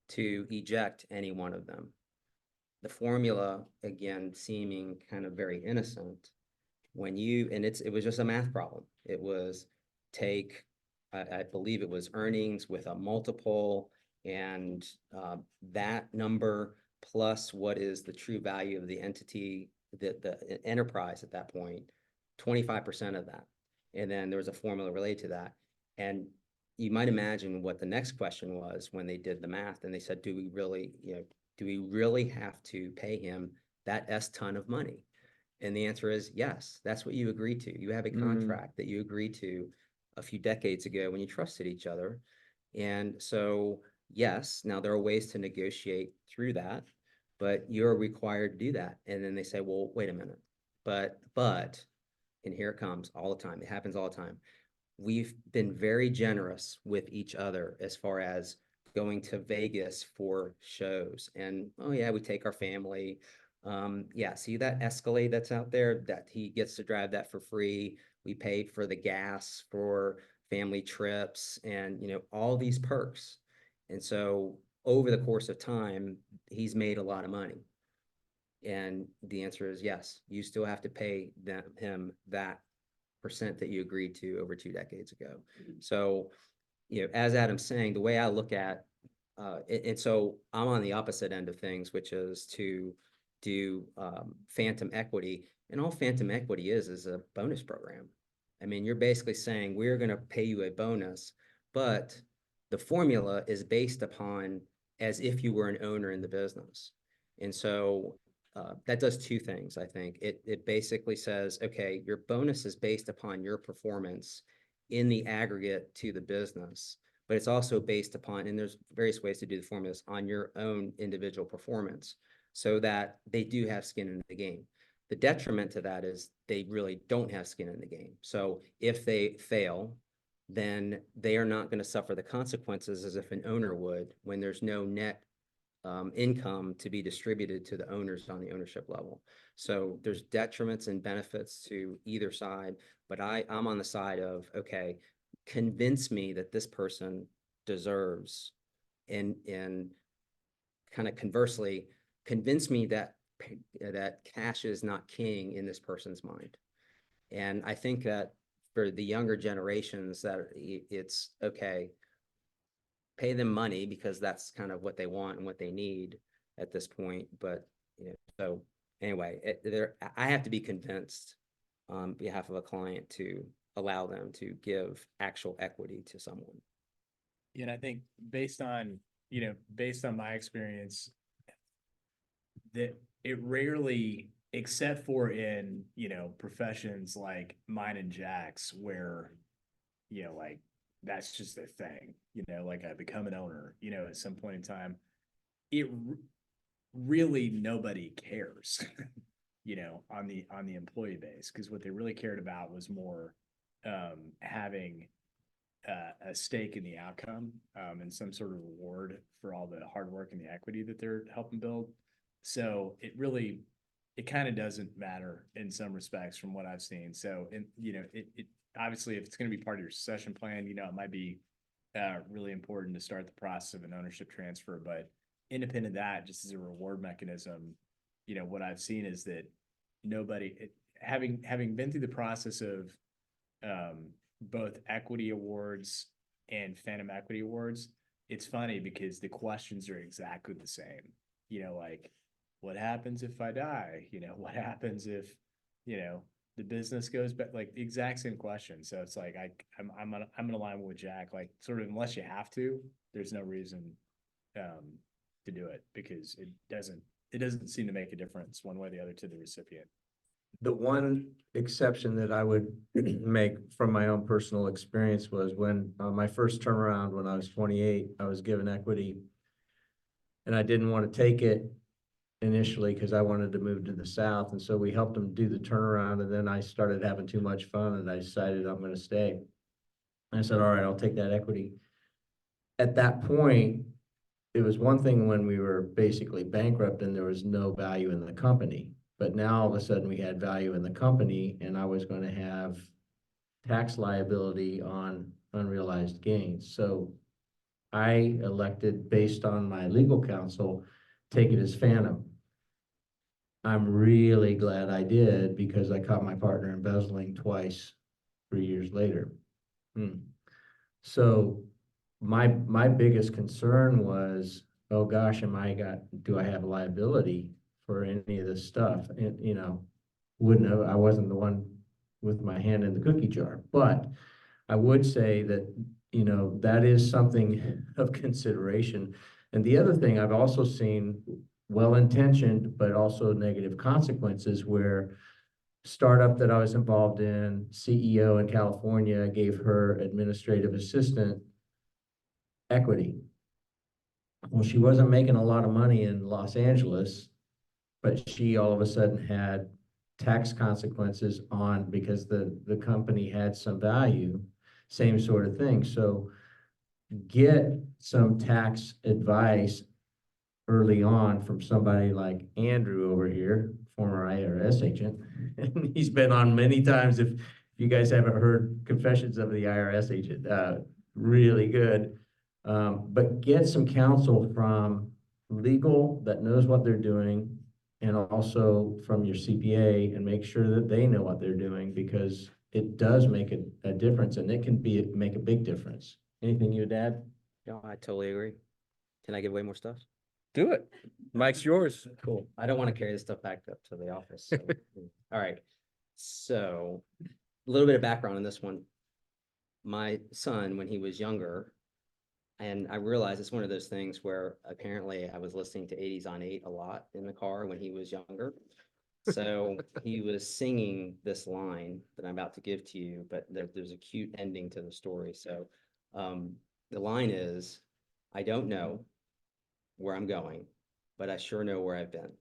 Speaker 3: to eject any one of them. The formula, again, seeming kind of very innocent, it was just a math problem. It was take, I believe it was earnings with a multiple, and that number plus what is the true value of the entity, the enterprise at that point, 25% of that. And then there was a formula related to that. And you might imagine what the next question was when they did the math, and they said, do we really have to pay him that S ton of money? And the answer is yes, that's what you agreed to. You have a contract that you agreed to a few decades ago when you trusted each other. And so, yes, now there are ways to negotiate through that, but you're required to do that. And then they say, well, wait a minute, but, and here it comes all the time. It happens all the time. We've been very generous with each other as far as going to Vegas for shows. And, oh yeah, we take our family. Yeah, see that Escalade that's out there, that he gets to drive that for free. We paid for the gas for family trips and, all these perks. And so over the course of time, he's made a lot of money. And the answer is yes, you still have to pay him that percent that you agreed to over 2 decades ago. So, as Adam's saying, the way I look at, and so I'm on the opposite end of things, which is to do phantom equity. And all phantom equity is a bonus program. I mean, you're basically saying we're going to pay you a bonus, but the formula is based upon as if you were an owner in the business. And so that does two things, I think. It basically says, okay, your bonus is based upon your performance in the aggregate to the business, but it's also based upon, and there's various ways to do the formulas, on your own individual performance so that they do have skin in the game. The detriment to that is they really don't have skin in the game. So if they fail, then they are not going to suffer the consequences as if an owner would when there's no net income to be distributed to the owners on the ownership level. So there's detriments and benefits to either side, but I'm on the side of, okay, convince me that this person deserves, and kind of conversely, convince me that cash is not king in this person's mind. And I think that for the younger generations, that it's okay, pay them money because that's kind of what they want and what they need at this point. But, so anyway, I have to be convinced on behalf of a client to allow them to give actual equity to someone.
Speaker 2: And I think based on my experience, that it rarely, except for in, professions like mine and Jack's, where, like that's just a thing, like I become an owner, at some point in time, really nobody cares, on the employee base, because what they really cared about was more having a stake in the outcome, and some sort of reward for all the hard work and the equity that they're helping build. So it kind of doesn't matter in some respects from what I've seen. So, and it obviously, if it's going to be part of your succession plan, it might be really important to start the process of an ownership transfer. But independent of that, just as a reward mechanism, what I've seen is that having been through the process of both equity awards and phantom equity awards, it's funny because the questions are exactly the same. Like, what happens if I die? What happens if, the business goes back? Like the exact same question. So it's like I'm in alignment with Jack. Like, sort of, unless you have to, there's no reason to do it, because it doesn't seem to make a difference one way or the other to the recipient.
Speaker 1: The one exception that I would make from my own personal experience was when my first turnaround, when I was 28, I was given equity, and I didn't want to take it initially because I wanted to move to the South. And so we helped them do the turnaround, and then I started having too much fun and I decided I'm going to stay. And I said, all right, I'll take that equity. At that point, it was one thing when we were basically bankrupt and there was no value in the company. But now all of a sudden we had value in the company, and I was going to have tax liability on unrealized gains. So I elected, based on my legal counsel, take it as phantom. I'm really glad I did, because I caught my partner embezzling twice 3 years later. So my biggest concern was, oh gosh, do I have liability for any of this stuff? And I wasn't the one with my hand in the cookie jar. But I would say that that is something of consideration. And the other thing I've also seen, well-intentioned but also negative consequences, where startup that I was involved in, CEO in California gave her administrative assistant equity. Well, she wasn't making a lot of money in Los Angeles, but she all of a sudden had tax consequences on because the company had some value, same sort of thing. So get some tax advice early on from somebody like Andrew over here, former IRS agent. And he's been on many times. If you guys haven't heard Confessions of the IRS Agent, really good. But get some counsel from legal that knows what they're doing, and also from your CPA, and make sure that they know what they're doing, because it does make a difference, and it can make a big difference. Anything you would add?
Speaker 3: No, I totally agree. Can I give away more stuff?
Speaker 5: Do it. Mike's yours.
Speaker 3: Cool. I don't want to carry this stuff back up to the office. So. All right. So a little bit of background on this one. My son, when he was younger, and I realized it's one of those things where apparently I was listening to 80s on 8 a lot in the car when he was younger. So he was singing this line that I'm about to give to you, but there's a cute ending to the story. So the line is, I don't know where I'm going, but I sure know where I've been.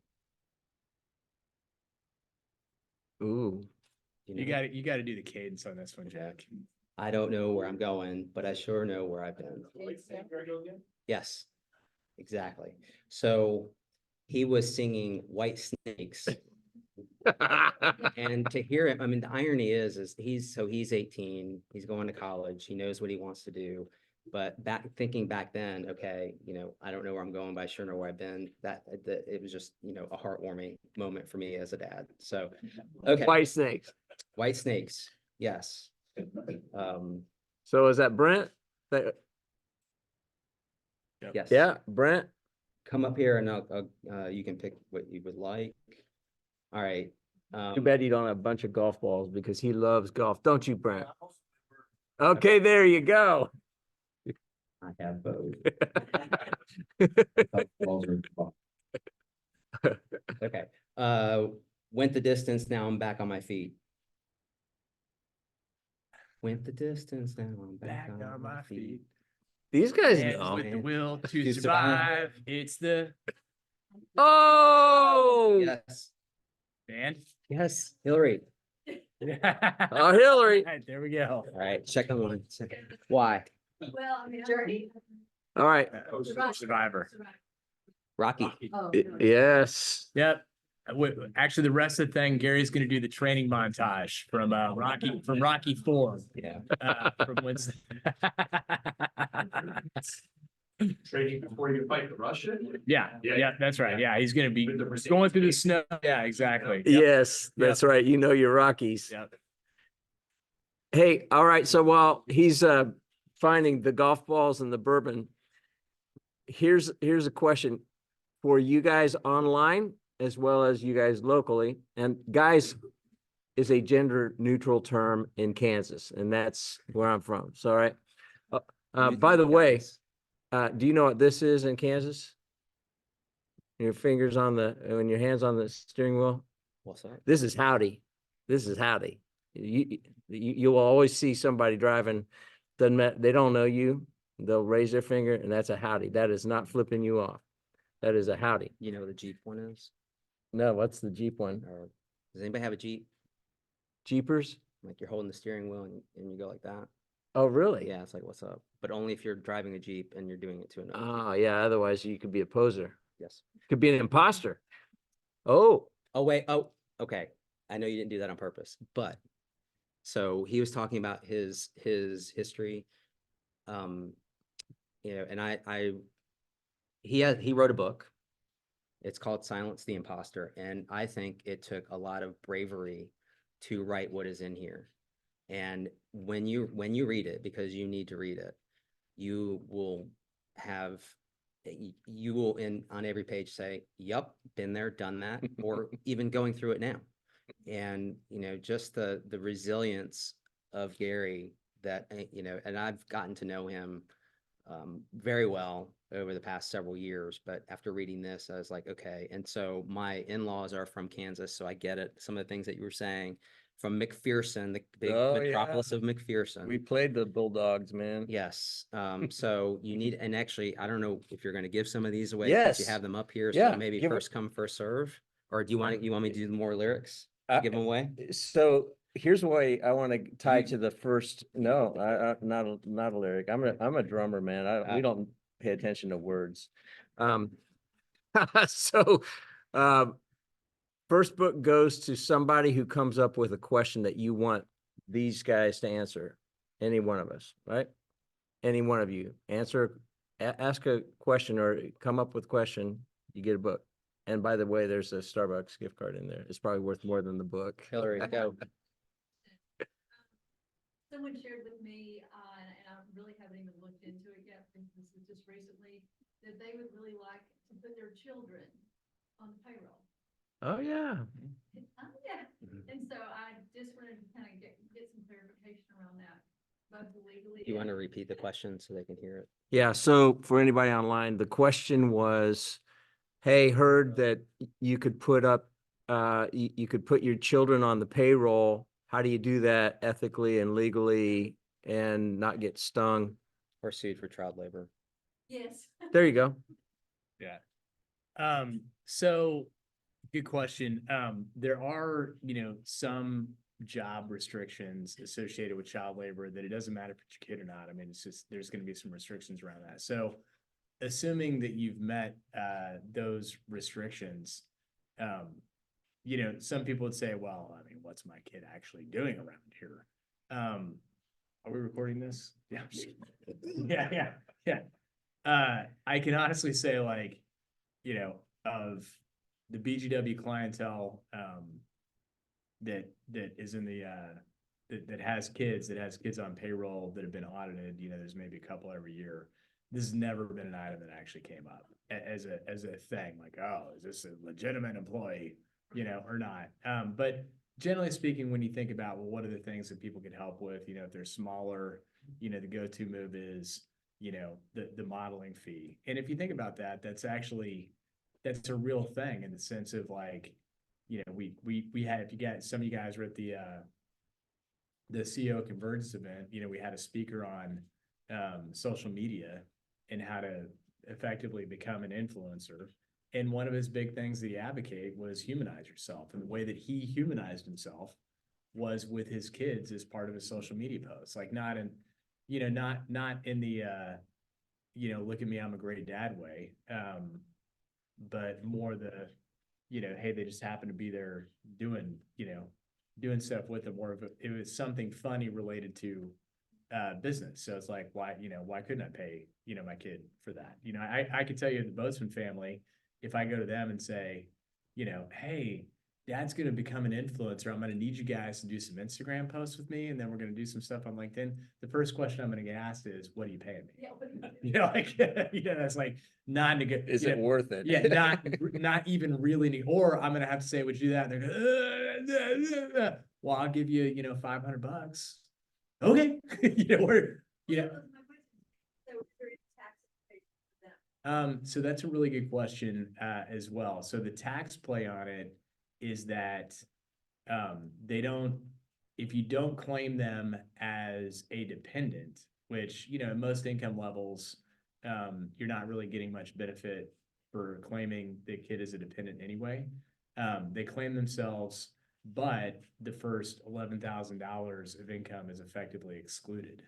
Speaker 5: Ooh.
Speaker 2: You got to do the cadence on this one, Jack.
Speaker 3: I don't know where I'm going, but I sure know where I've been. Yes, exactly. So he was singing White Snakes. And to hear it, I mean, the irony is he's 18, he's going to college, he knows what he wants to do. But thinking back then, okay, I don't know where I'm going, but I sure know where I've been. That it was just, a heartwarming moment for me as a dad. So, okay.
Speaker 5: White snakes.
Speaker 3: White Snakes. Yes.
Speaker 5: So is that Brent?
Speaker 3: Yes.
Speaker 5: Yeah, Brent.
Speaker 3: Come up here and you can pick what you would like. All right.
Speaker 5: Too bad you don't have a bunch of golf balls, because he loves golf, don't you, Brent? Okay, there you go.
Speaker 3: I have both. Okay. Went the distance. Now I'm back on my feet. Went the distance. Now I'm back on my feet.
Speaker 5: These guys
Speaker 2: And
Speaker 5: know.
Speaker 2: with the will
Speaker 3: To
Speaker 2: to
Speaker 3: survive.
Speaker 2: survive, it's the
Speaker 5: Oh,
Speaker 3: Yes.
Speaker 2: band.
Speaker 3: Yes. Hillary.
Speaker 5: oh, Hillary.
Speaker 2: All right, there we go.
Speaker 3: All right. Check on one. Why?
Speaker 6: Well, I mean, Journey.
Speaker 5: All right.
Speaker 2: Survivor.
Speaker 3: Rocky.
Speaker 6: Oh,
Speaker 5: Yes.
Speaker 2: Yep. Actually, the rest of the thing, Gary's going to do the training montage from Rocky 4.
Speaker 3: Yeah.
Speaker 2: From whence.
Speaker 7: Training before you fight the Russian?
Speaker 2: Yeah, that's right. Yeah, he's going to be going through the snow. Yeah, exactly. Yep.
Speaker 5: Yes, that's right. You know your Rockies.
Speaker 2: Yep.
Speaker 5: Hey, all right. So while he's finding the golf balls and the bourbon, here's a question for you guys online as well as you guys locally. And guys is a gender neutral term in Kansas, and that's where I'm from. So, all right. By the way, do you know what this is in Kansas? Your fingers on when your hands on the steering wheel.
Speaker 3: What's up?
Speaker 5: This is howdy. This is howdy. You will always see somebody driving. Doesn't matter. They don't know you. They'll raise their finger, and that's a howdy. That is not flipping you off. That is a howdy.
Speaker 3: You know what a Jeep one is?
Speaker 5: No, what's the Jeep one?
Speaker 3: Or does anybody have a Jeep?
Speaker 5: Jeepers?
Speaker 3: Like you're holding the steering wheel and you go like that?
Speaker 5: Oh, really?
Speaker 3: Yeah, it's like, what's up? But only if you're driving a Jeep and you're doing it to another.
Speaker 5: Oh, yeah. Otherwise, you could be a poser.
Speaker 3: Yes.
Speaker 5: Could be an imposter. Oh,
Speaker 3: Oh, wait. Oh, okay. I know you didn't do that on purpose, but so he was talking about his history. And he wrote a book. It's called Silence the Imposter. And I think it took a lot of bravery to write what is in here. And when you read it, because you need to read it, you will on every page say, "Yup, been there, done that," or even going through it now. And just the resilience of Gary that and I've gotten to know him very well over the past several years, but after reading this, I was like, okay. And so my in-laws are from Kansas, so I get it. Some of the things that you were saying from McPherson, the big
Speaker 5: Oh, yeah.
Speaker 3: metropolis of McPherson.
Speaker 5: We played the Bulldogs, man.
Speaker 3: Yes, so you need, and actually, I don't know if you're gonna give some of these away, since you
Speaker 5: Yes.
Speaker 3: have them up here,
Speaker 5: Yeah,
Speaker 3: so maybe
Speaker 5: give it-
Speaker 3: first come, first serve? Or do you want me to do more lyrics?
Speaker 5: I-
Speaker 3: Give them away?
Speaker 5: So here's why I want to tie
Speaker 4: You-
Speaker 5: to the first, no, not a lyric. I'm a drummer, man. We don't pay attention to words. So, um, first book goes to somebody who comes up with a question that you want these guys to answer. Any one of us, right? Any one of you answer, ask a question or come up with a question, you get a book. And by the way, there's a Starbucks gift card in there. It's probably worth more than the book.
Speaker 3: Hillary, go.
Speaker 6: Someone shared with me, and I really haven't even looked into it yet, because this is just recently, that they would really like to put their children on the payroll.
Speaker 5: Oh, yeah.
Speaker 6: Oh, yeah. And so I just wanted to kind of get some clarification around that, both legally.
Speaker 3: You want to
Speaker 6: and-
Speaker 3: repeat the question so they can hear it?
Speaker 5: Yeah, so for anybody online, the question was, hey, heard that you could put up, you could put your children on the payroll. How do you do that ethically and legally and not get stung?
Speaker 3: Or sued for child labor?
Speaker 6: Yes.
Speaker 5: There you go.
Speaker 2: So good question. There are, some job restrictions associated with child labor that it doesn't matter if it's your kid or not. I mean, it's just, there's going to be some restrictions around that. So assuming that you've met, those restrictions, some people would say, well, I mean, what's my kid actually doing around here? Are we recording this? Yeah. Yeah. I can honestly say, like, of the BGW clientele, that is in the, that has kids on payroll that have been audited, there's maybe a couple every year. This has never been an item that actually came up as a thing, like, oh, is this a legitimate employee, or not? But generally speaking, when you think about, well, what are the things that people can help with, if they're smaller, the go-to move is, the modeling fee. And if you think about that, that's a real thing in the sense of, like, we had, if you guys, some of you guys were at the CEO Convergence event, we had a speaker on social media and how to effectively become an influencer. And one of his big things that he advocated was humanize yourself. And the way that he humanized himself was with his kids as part of his social media posts, like not in, not in the, look at me, I'm a great dad way. But more the, hey, they just happen to be there doing stuff with them, or if it was something funny related to business. So it's like, why couldn't I pay, my kid for that? I could tell you the Bozeman family, if I go to them and say, hey, dad's going to become an influencer. I'm going to need you guys to do some Instagram posts with me. And then we're going to do some stuff on LinkedIn. The first question I'm going to get asked is, what are you paying me?
Speaker 6: Yeah,
Speaker 2: Like, that's like non-negotiable.
Speaker 5: Is it worth it?
Speaker 2: Yeah, not even really, or I'm gonna have to say, would you do that? And they're going, well, I'll give you, $500. Okay. We're,
Speaker 6: That was my question. So there is tax implications for them.
Speaker 2: so that's a really good question, as well. So the tax play on it is that, they don't, if you don't claim them as a dependent, which, at most income levels, you're not really getting much benefit for claiming the kid as a dependent anyway. They claim themselves, but the first $11,000 of income is effectively excluded.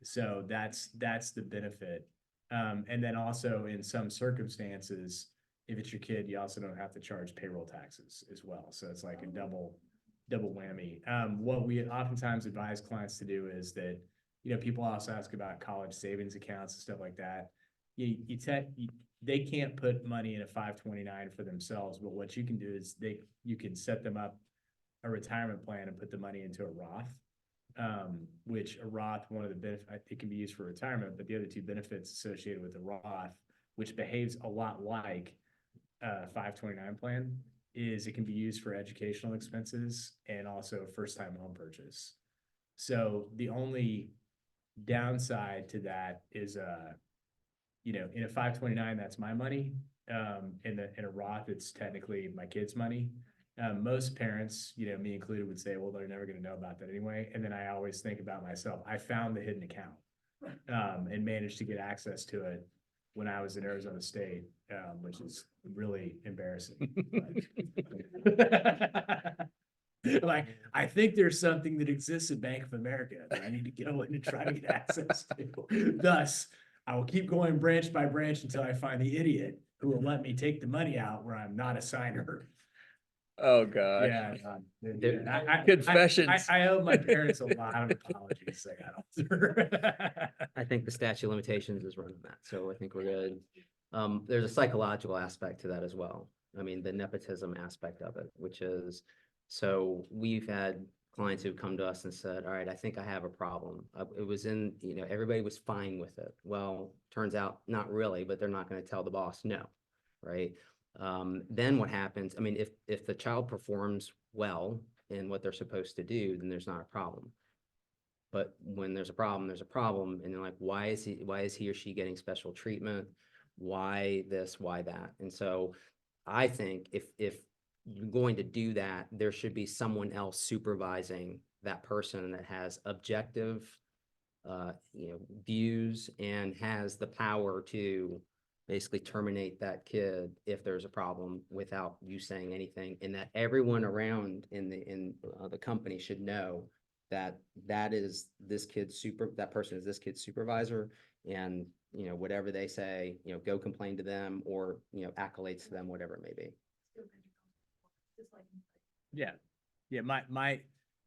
Speaker 2: So that's the benefit. And then also in some circumstances, if it's your kid, you also don't have to charge payroll taxes as well. So it's like a double whammy. What we oftentimes advise clients to do is that, people also ask about college savings accounts and stuff like that. They can't put money in a 529 for themselves, but what you can do is you can set them up a retirement plan and put the money into a Roth. Which a Roth, one of the benefits, it can be used for retirement, but the other two benefits associated with the Roth, which behaves a lot like a 529 plan, is it can be used for educational expenses and also first-time home purchase. So the only downside to that is in a 529, that's my money. In a Roth, it's technically my kid's money. Most parents, me included, would say, well, they're never gonna know about that anyway. And then I always think about myself. I found the hidden account, and managed to get access to it when I was in Arizona State, which is really embarrassing. Like, I think there's something that exists at Bank of America that I need to go in and try to get access to. Thus, I will keep going branch by branch until I find the idiot who will let me take the money out where I'm not a signer.
Speaker 5: Oh, gosh.
Speaker 2: Yeah.
Speaker 5: Confessions.
Speaker 2: I owe my parents a lot of apologies. I got
Speaker 3: I think the statute of limitations is running that, so I think we're good. There's a psychological aspect to that as well. I mean, the nepotism aspect of it, which is, so we've had clients who've come to us and said, all right, I think I have a problem. It was in, everybody was fine with it. Well, turns out not really, but they're not going to tell the boss no, right? Then what happens? I mean, if the child performs well in what they're supposed to do, then there's not a problem. But when there's a problem, and they're like, why is he or she getting special treatment? Why this, why that? And so I think if you're going to do that, there should be someone else supervising that person that has objective, views and has the power to basically terminate that kid if there's a problem without you saying anything, and that everyone around in the company should know that that person is this kid's supervisor, and whatever they say, go complain to them, or accolades to them, whatever it may be.
Speaker 6: Just like.
Speaker 2: Yeah.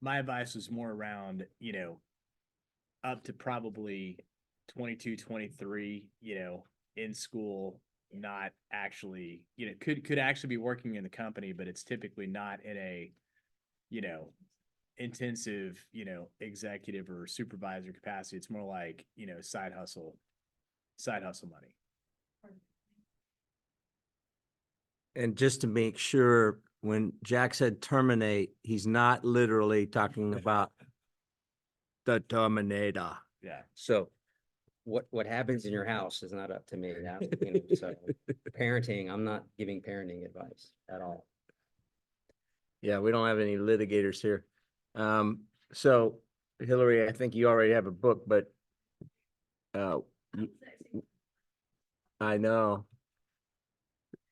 Speaker 2: My advice was more around, up to probably 22, 23, in school, not actually, could actually be working in the company, but it's typically not in a, intensive, executive or supervisor capacity. It's more like, side hustle money.
Speaker 5: And just to make sure, when Jack said terminate, he's not literally talking about the Terminator.
Speaker 2: Yeah.
Speaker 3: So what happens in your house is not up to me. So parenting, I'm not giving parenting advice at all.
Speaker 5: Yeah, we don't have any litigators here. So Hillary, I think you already have a book, but I know.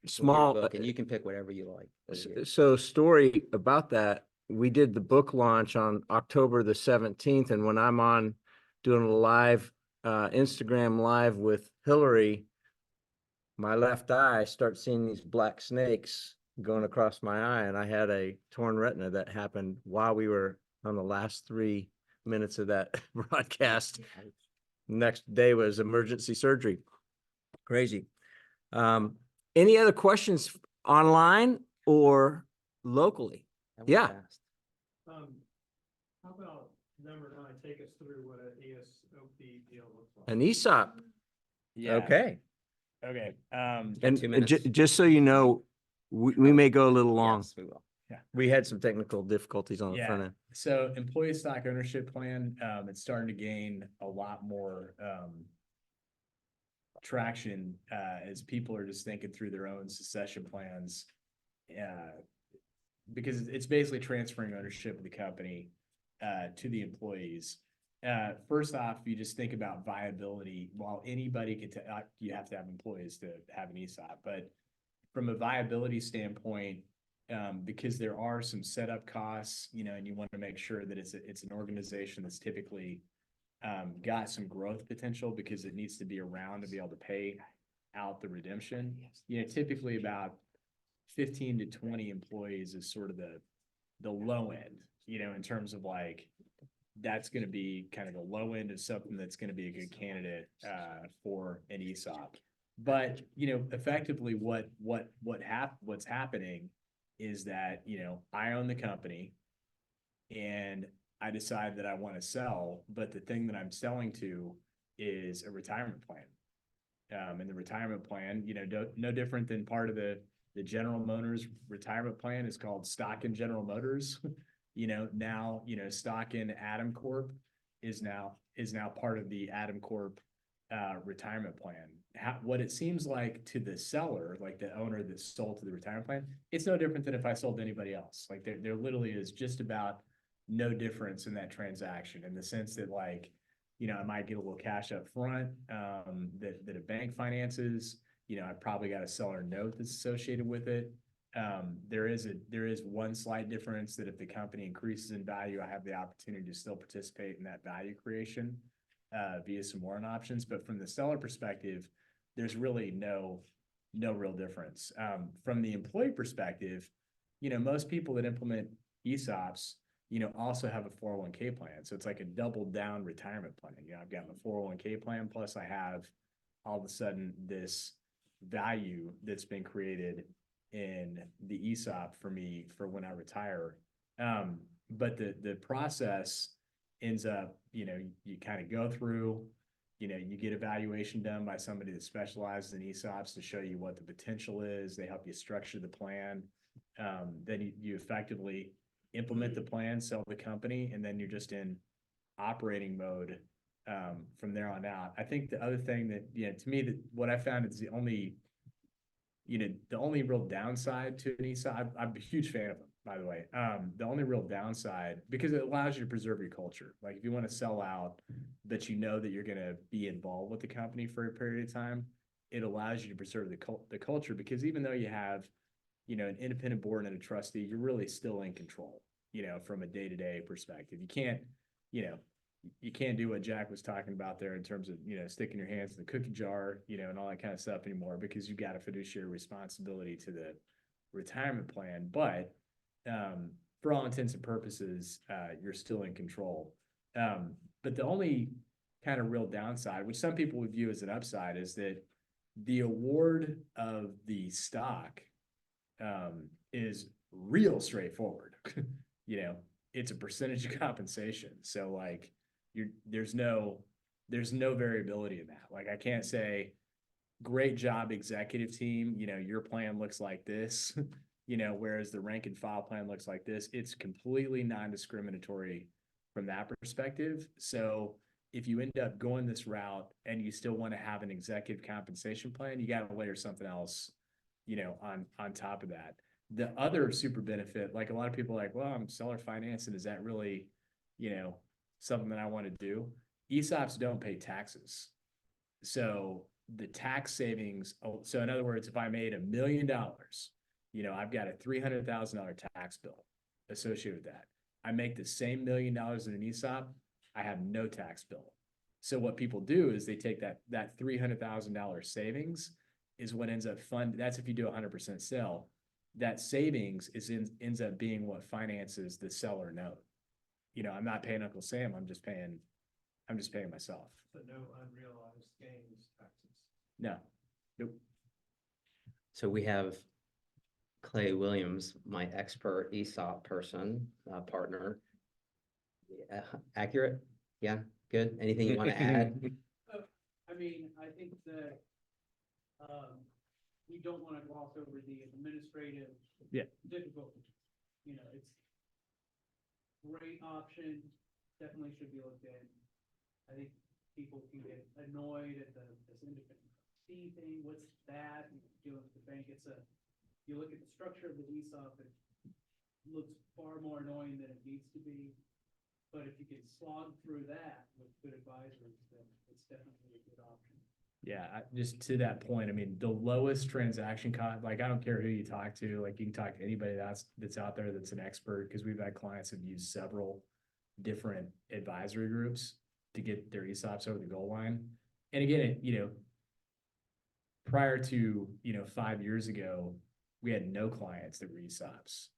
Speaker 5: Small,
Speaker 3: Book, and you can pick whatever you like.
Speaker 5: so story about that, we did the book launch on October the 17th, and when I'm on doing a live Instagram live with Hillary, my left eye starts seeing these black snakes going across my eye, and I had a torn retina that happened while we were on the last 3 minutes of that broadcast. Next day was emergency surgery. Crazy. Any other questions online or locally?
Speaker 3: That was
Speaker 5: Yeah.
Speaker 3: fast.
Speaker 7: How about number 9, take us through what an ESOP deal looks like?
Speaker 5: An ESOP.
Speaker 2: Yeah.
Speaker 5: Okay.
Speaker 2: Okay.
Speaker 5: And,
Speaker 3: 2 minutes.
Speaker 5: just so you know, we may go a little long.
Speaker 3: Yes, we will.
Speaker 5: We had some technical difficulties on the front
Speaker 2: Yeah.
Speaker 5: end.
Speaker 2: So employee stock ownership plan, it's starting to gain a lot more, traction, as people are just thinking through their own succession plans. Because it's basically transferring ownership of the company, to the employees. First off, you just think about viability. While anybody could, you have to have employees to have an ESOP, but from a viability standpoint, because there are some setup costs, and you want to make sure that it's an organization that's typically got some growth potential, because it needs to be around to be able to pay out the redemption. Typically about 15 to 20 employees is sort of the low end, in terms of like, that's going to be kind of the low end of something that's going to be a good candidate for an ESOP. But, effectively what's happening is that, I own the company and I decide that I want to sell, but the thing that I'm selling to is a retirement plan. And the retirement plan, no different than part of the General Motors retirement plan is called Stock in General Motors. Now, Stock in Adam Corp is now part of the Adam Corp retirement plan. What it seems like to the seller, like the owner that sold to the retirement plan, it's no different than if I sold to anybody else. Like there literally is just about no difference in that transaction, in the sense that, like, I might get a little cash up front, that a bank finances. I probably got a seller note that's associated with it. There is one slight difference, that if the company increases in value, I have the opportunity to still participate in that value creation via some warrant options. But from the seller perspective, there's really no real difference. From the employee perspective, most people that implement ESOPs, also have a 401k plan. So it's like a double down retirement plan. I've got my 401k plan, plus I have all of a sudden this value that's been created in the ESOP for me for when I retire. But the process ends up, you kind of go through, you get evaluation done by somebody that specializes in ESOPs to show you what the potential is. They help you structure the plan. Then you effectively implement the plan, sell the company, and then you're just in operating mode from there on out. I think the other thing that, to me, that what I found is the only real downside to an ESOP, I'm a huge fan of them, by the way. The only real downside, because it allows you to preserve your culture. Like if you want to sell out, but that you're going to be involved with the company for a period of time, it allows you to preserve the culture, because even though you have, an independent board and a trustee, you're really still in control, from a day-to-day perspective. You can't do what Jack was talking about there in terms of, sticking your hands in the cookie jar, and all that kind of stuff anymore, because you've got a fiduciary responsibility to the retirement plan. But for all intents and purposes, you're still in control. But the only kind of real downside, which some people would view as an upside, is that the award of the stock is real straightforward. It's a percentage of compensation. So like there's no variability in that. Like I can't say, great job, executive team, your plan looks like this, whereas the rank and file plan looks like this. It's completely non-discriminatory from that perspective. So if you end up going this route and you still want to have an executive compensation plan, you got to layer something else, on top of that. The other super benefit, like a lot of people are like, well, I'm seller finance, and is that really, something that I want to do? ESOPs don't pay taxes. So the tax savings, so in other words, if I made $1 million, I've got a $300,000 tax bill associated with that. I make the same $1 million in an ESOP, I have no tax bill. So what people do is they take that $300,000 savings is what ends up that's if you do 100% sell. That savings ends up being what finances the seller note. I'm not paying Uncle Sam, I'm just paying myself.
Speaker 7: So no unrealized gains taxes.
Speaker 2: No. Nope.
Speaker 3: So we have Clay Williams, my expert ESOP person, partner. Accurate? Yeah, good. Anything you want to add?
Speaker 7: I mean, I think that, we don't want to gloss over the administrative difficulties. It's great option, definitely should be looked at. I think people can get annoyed at this independent trustee thing. What's that? Dealing with the bank, you look at the structure of the ESOP, it looks far more annoying than it needs to be. But if you can slog through that with good advisors, then it's definitely a good option.
Speaker 2: Yeah, just to that point, I mean, the lowest transaction cost, like I don't care who you talk to, like you can talk to anybody that's out there that's an expert, because we've had clients who've used several different advisory groups to get their ESOPs over the goal line. And again, prior to, 5 years ago, we had no clients that were ESOPs.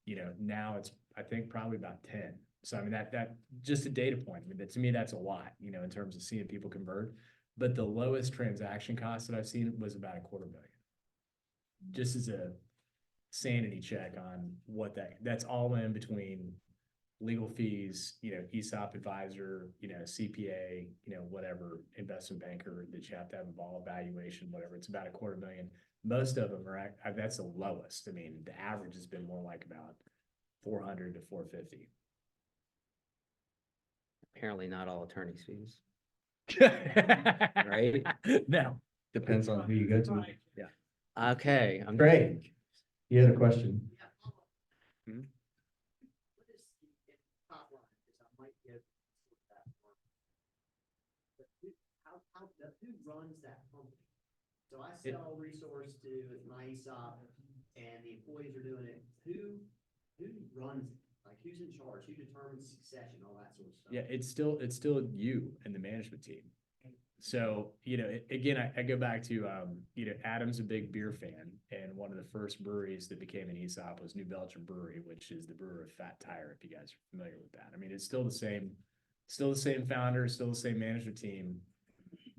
Speaker 2: Now it's, I think, probably about 10. So I mean, that just a data point. I mean, to me, that's a lot, in terms of seeing people convert. But the lowest transaction cost that I've seen was about $250,000. Just as a sanity check on what that's all in between legal fees, ESOP advisor, CPA, whatever investment banker that you have to have involved, valuation, whatever. It's about $250,000. Most of them are, that's the lowest. I mean, the average has been more like about 400 to 450.
Speaker 3: Apparently not all attorney's fees. Right?
Speaker 2: No.
Speaker 1: Depends on who you go to.
Speaker 3: Okay, I'm
Speaker 1: Craig, you had a question?
Speaker 3: Hmm?
Speaker 8: What is the top line, because I might get that part. But who runs that company? So I sell resource to my ESOP and the employees are doing it. Who runs it? Like who's in charge? Who determines succession, all that sort of stuff?
Speaker 2: Yeah, it's still you and the management team. So, again, I go back to, Adam's a big beer fan, and one of the first breweries that became an ESOP was New Belgium Brewery, which is the brewer of Fat Tire, if you guys are familiar with that. I mean, it's still the same founders, still the same management team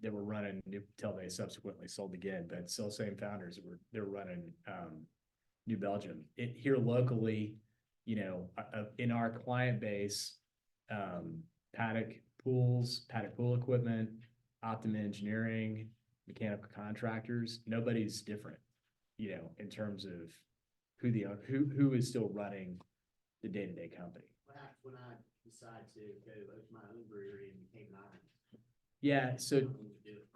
Speaker 2: that were running until they subsequently sold again, but still the same founders that they're running, New Belgium. Here locally, in our client base, paddock pool equipment, Optima Engineering, mechanical contractors, nobody's different, in terms of who is still running the day-to-day company.
Speaker 8: What happens when I decide to go open my own brewery in Cayman Islands?
Speaker 2: Yeah, so
Speaker 8: I'm going to do it.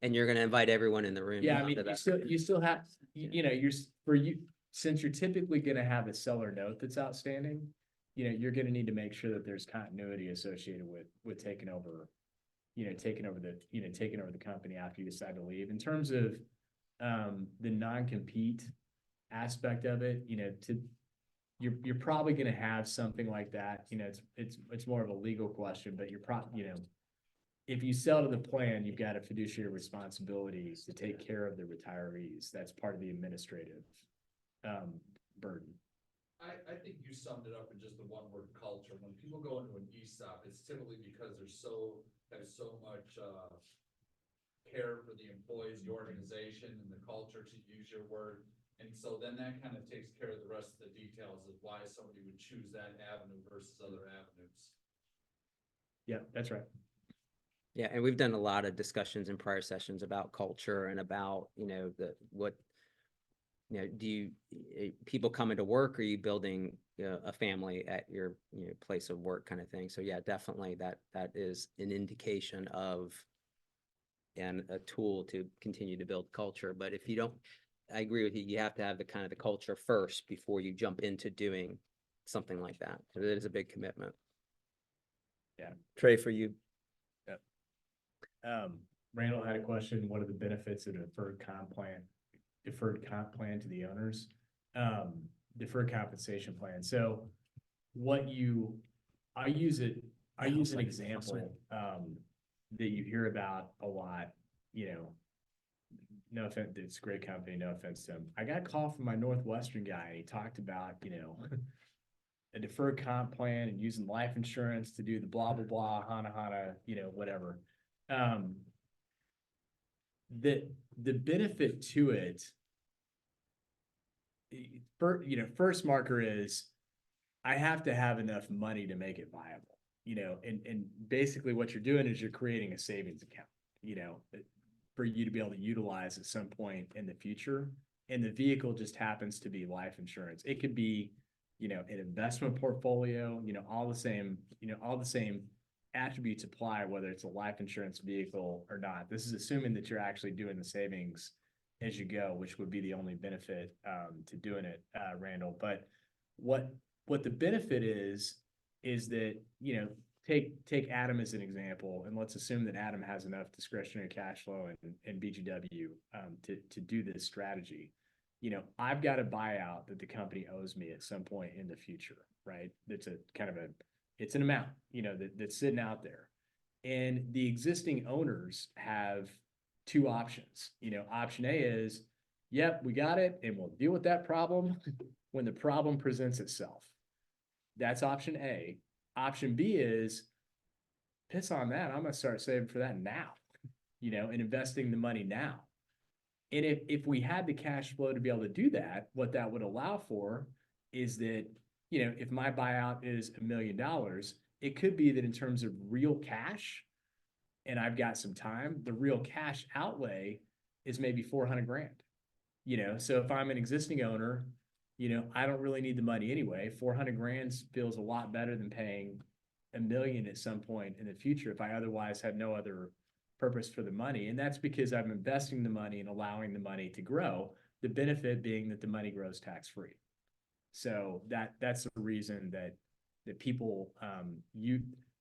Speaker 3: And you're gonna invite everyone in the room.
Speaker 2: yeah, I mean,
Speaker 3: to that.
Speaker 2: you still have, since you're typically gonna have a seller note that's outstanding, you're gonna need to make sure that there's continuity associated with taking over the company after you decide to leave. In terms of the non-compete aspect of it, you're probably gonna have something like that. It's more of a legal question, but if you sell to the plan, you've got a fiduciary responsibility to take care of the retirees. That's part of the administrative burden.
Speaker 4: I think you summed it up in just the one word culture. When people go into an ESOP, it's typically because there's so much care for the employees, the organization and the culture, to use your word. And so then that kind of takes care of the rest of the details of why somebody would choose that avenue versus other avenues.
Speaker 2: Yeah, that's right.
Speaker 3: Yeah, and we've done a lot of discussions in prior sessions about culture and about, people coming to work, are you building a family at your place of work kind of thing. So yeah, definitely that is an indication of and a tool to continue to build culture. But if you don't, I agree with you, you have to have the kind of the culture first before you jump into doing something like that. Because it is a big commitment.
Speaker 2: Yeah.
Speaker 5: Trey, for you.
Speaker 2: Randall had a question. What are the benefits of deferred comp plan to the owners? Deferred compensation plan. So I use an example, that you hear about a lot, no offense, it's a great company, no offense to him. I got a call from my Northwestern guy, and he talked about, a deferred comp plan and using life insurance to do the blah, blah, blah, hana, whatever. The benefit to it, first marker is I have to have enough money to make it viable, and basically what you're doing is you're creating a savings account, for you to be able to utilize at some point in the future. And the vehicle just happens to be life insurance. It could be, an investment portfolio, all the same attributes apply, whether it's a life insurance vehicle or not. This is assuming that you're actually doing the savings as you go, which would be the only benefit to doing it, Randall. But what the benefit is that, take Adam as an example, and let's assume that Adam has enough discretionary cash flow and BGW to do this strategy. I've got a buyout that the company owes me at some point in the future, right? That's it's an amount, that's sitting out there. And the existing owners have two options. Option A is, yep, we got it, and we'll deal with that problem when the problem presents itself. That's option A. Option B is, piss on that, I'm gonna start saving for that now, and investing the money now. And if we had the cash flow to be able to do that, what that would allow for is that, if my buyout is $1 million, it could be that in terms of real cash, and I've got some time, the real cash outlay is maybe 400 grand. So if I'm an existing owner, I don't really need the money anyway. 400 grand feels a lot better than paying $1 million at some point in the future if I otherwise have no other purpose for the money. And that's because I'm investing the money and allowing the money to grow. The benefit being that the money grows tax-free. So that's the reason that people,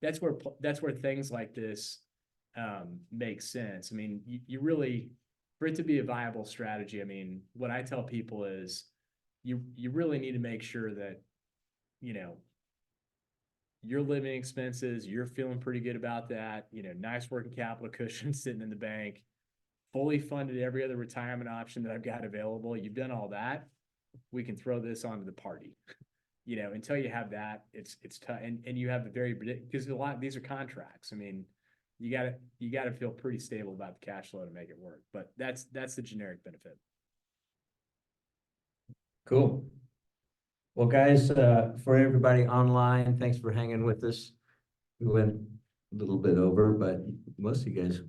Speaker 2: that's where things like this make sense. I mean, you really, for it to be a viable strategy, I mean, what I tell people is you really need to make sure that, you know, your living expenses, you're feeling pretty good about that, you know, nice working capital cushion sitting in the bank, fully funded every other retirement option that I've got available. You've done all that. We can throw this onto the party. You know, until you have that, it's tough. And you have a very, because a lot, these are contracts. I mean, you gotta feel pretty stable about the cash flow to make it work, but that's the generic benefit.
Speaker 1: Cool. Well, guys, for everybody online, thanks for hanging with us. We went a little bit over, but most of you guys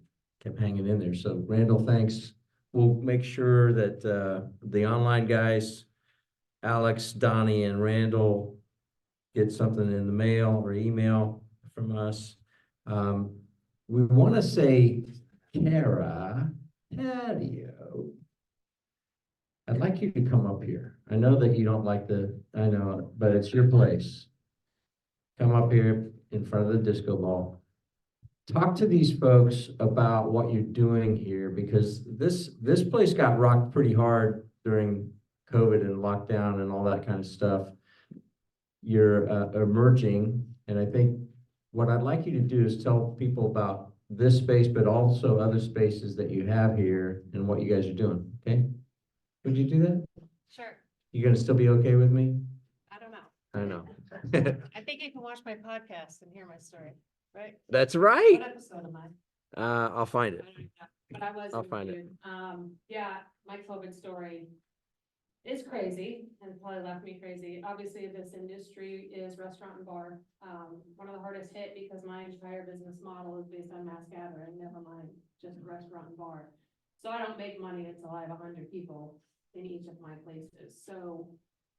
Speaker 1: kept hanging in there. So Randall, thanks. We'll make sure that the online guys, Alex, Donnie, and Randall, get something in the mail or email from us. We want to say, Kara, patio. I'd like you to come up here. I know that you don't like I know, but it's your place. Come up here in front of the disco ball. Talk to these folks about what you're doing here, because this place got rocked pretty hard during COVID and lockdown and all that kind of stuff. You're emerging, and I think what I'd like you to do is tell people about this space, but also other spaces that you have here and what you guys are doing, okay? Would you do that?
Speaker 9: Sure,
Speaker 1: You gonna still be okay with me?
Speaker 9: I don't know.
Speaker 1: I know.
Speaker 9: I think you can watch my podcast and hear my story, right?
Speaker 5: That's right.
Speaker 9: What episode am I?
Speaker 5: I'll find
Speaker 9: I
Speaker 5: it.
Speaker 9: don't know, but I was.
Speaker 5: I'll find it.
Speaker 9: interviewed. Yeah, my COVID story is crazy and probably left me crazy. Obviously, this industry is restaurant and bar. One of the hardest hit because my entire business model is based on mass gathering, never mind just restaurant and bar. So I don't make money until I have 100 people in each of my places. So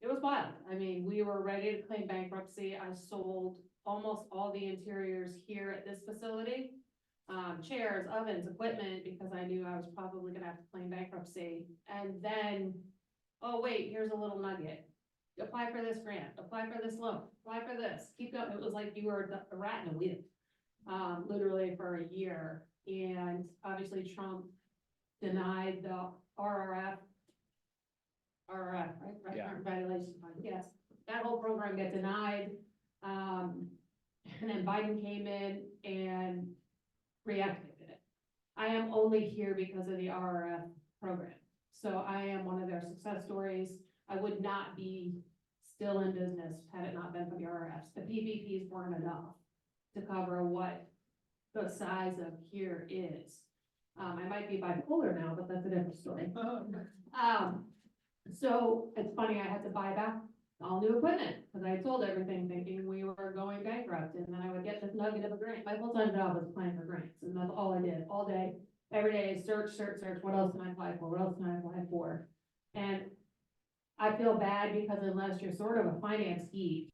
Speaker 9: it was wild. I mean, we were ready to claim bankruptcy. I sold almost all the interiors here at this facility. Chairs, ovens, equipment, because I knew I was probably gonna have to claim bankruptcy. And then, oh wait, here's a little nugget. Apply for this grant, apply for this loan, apply for this, keep going. It was like you were a rat in a wheel, literally for a year. And obviously Trump denied the RRF, right? Restaurant Revitalization Fund, yes. That whole program got denied. And then Biden came in and reactivated it. I am only here because of the RRF program. So I am one of their success stories. I would not be still in business had it not been for the RRFs. The PPPs weren't enough to cover what the size of here is. I might be bipolar now, but that's a different story. So it's funny, I had to buy back all new equipment because I had sold everything thinking we were going bankrupt, and then I would get this nugget of a grant. My full-time job was applying for grants, and that's all I did all day, every day. Search. What else can I apply for? What else can I apply for? And I feel bad because unless you're sort of a finance geek,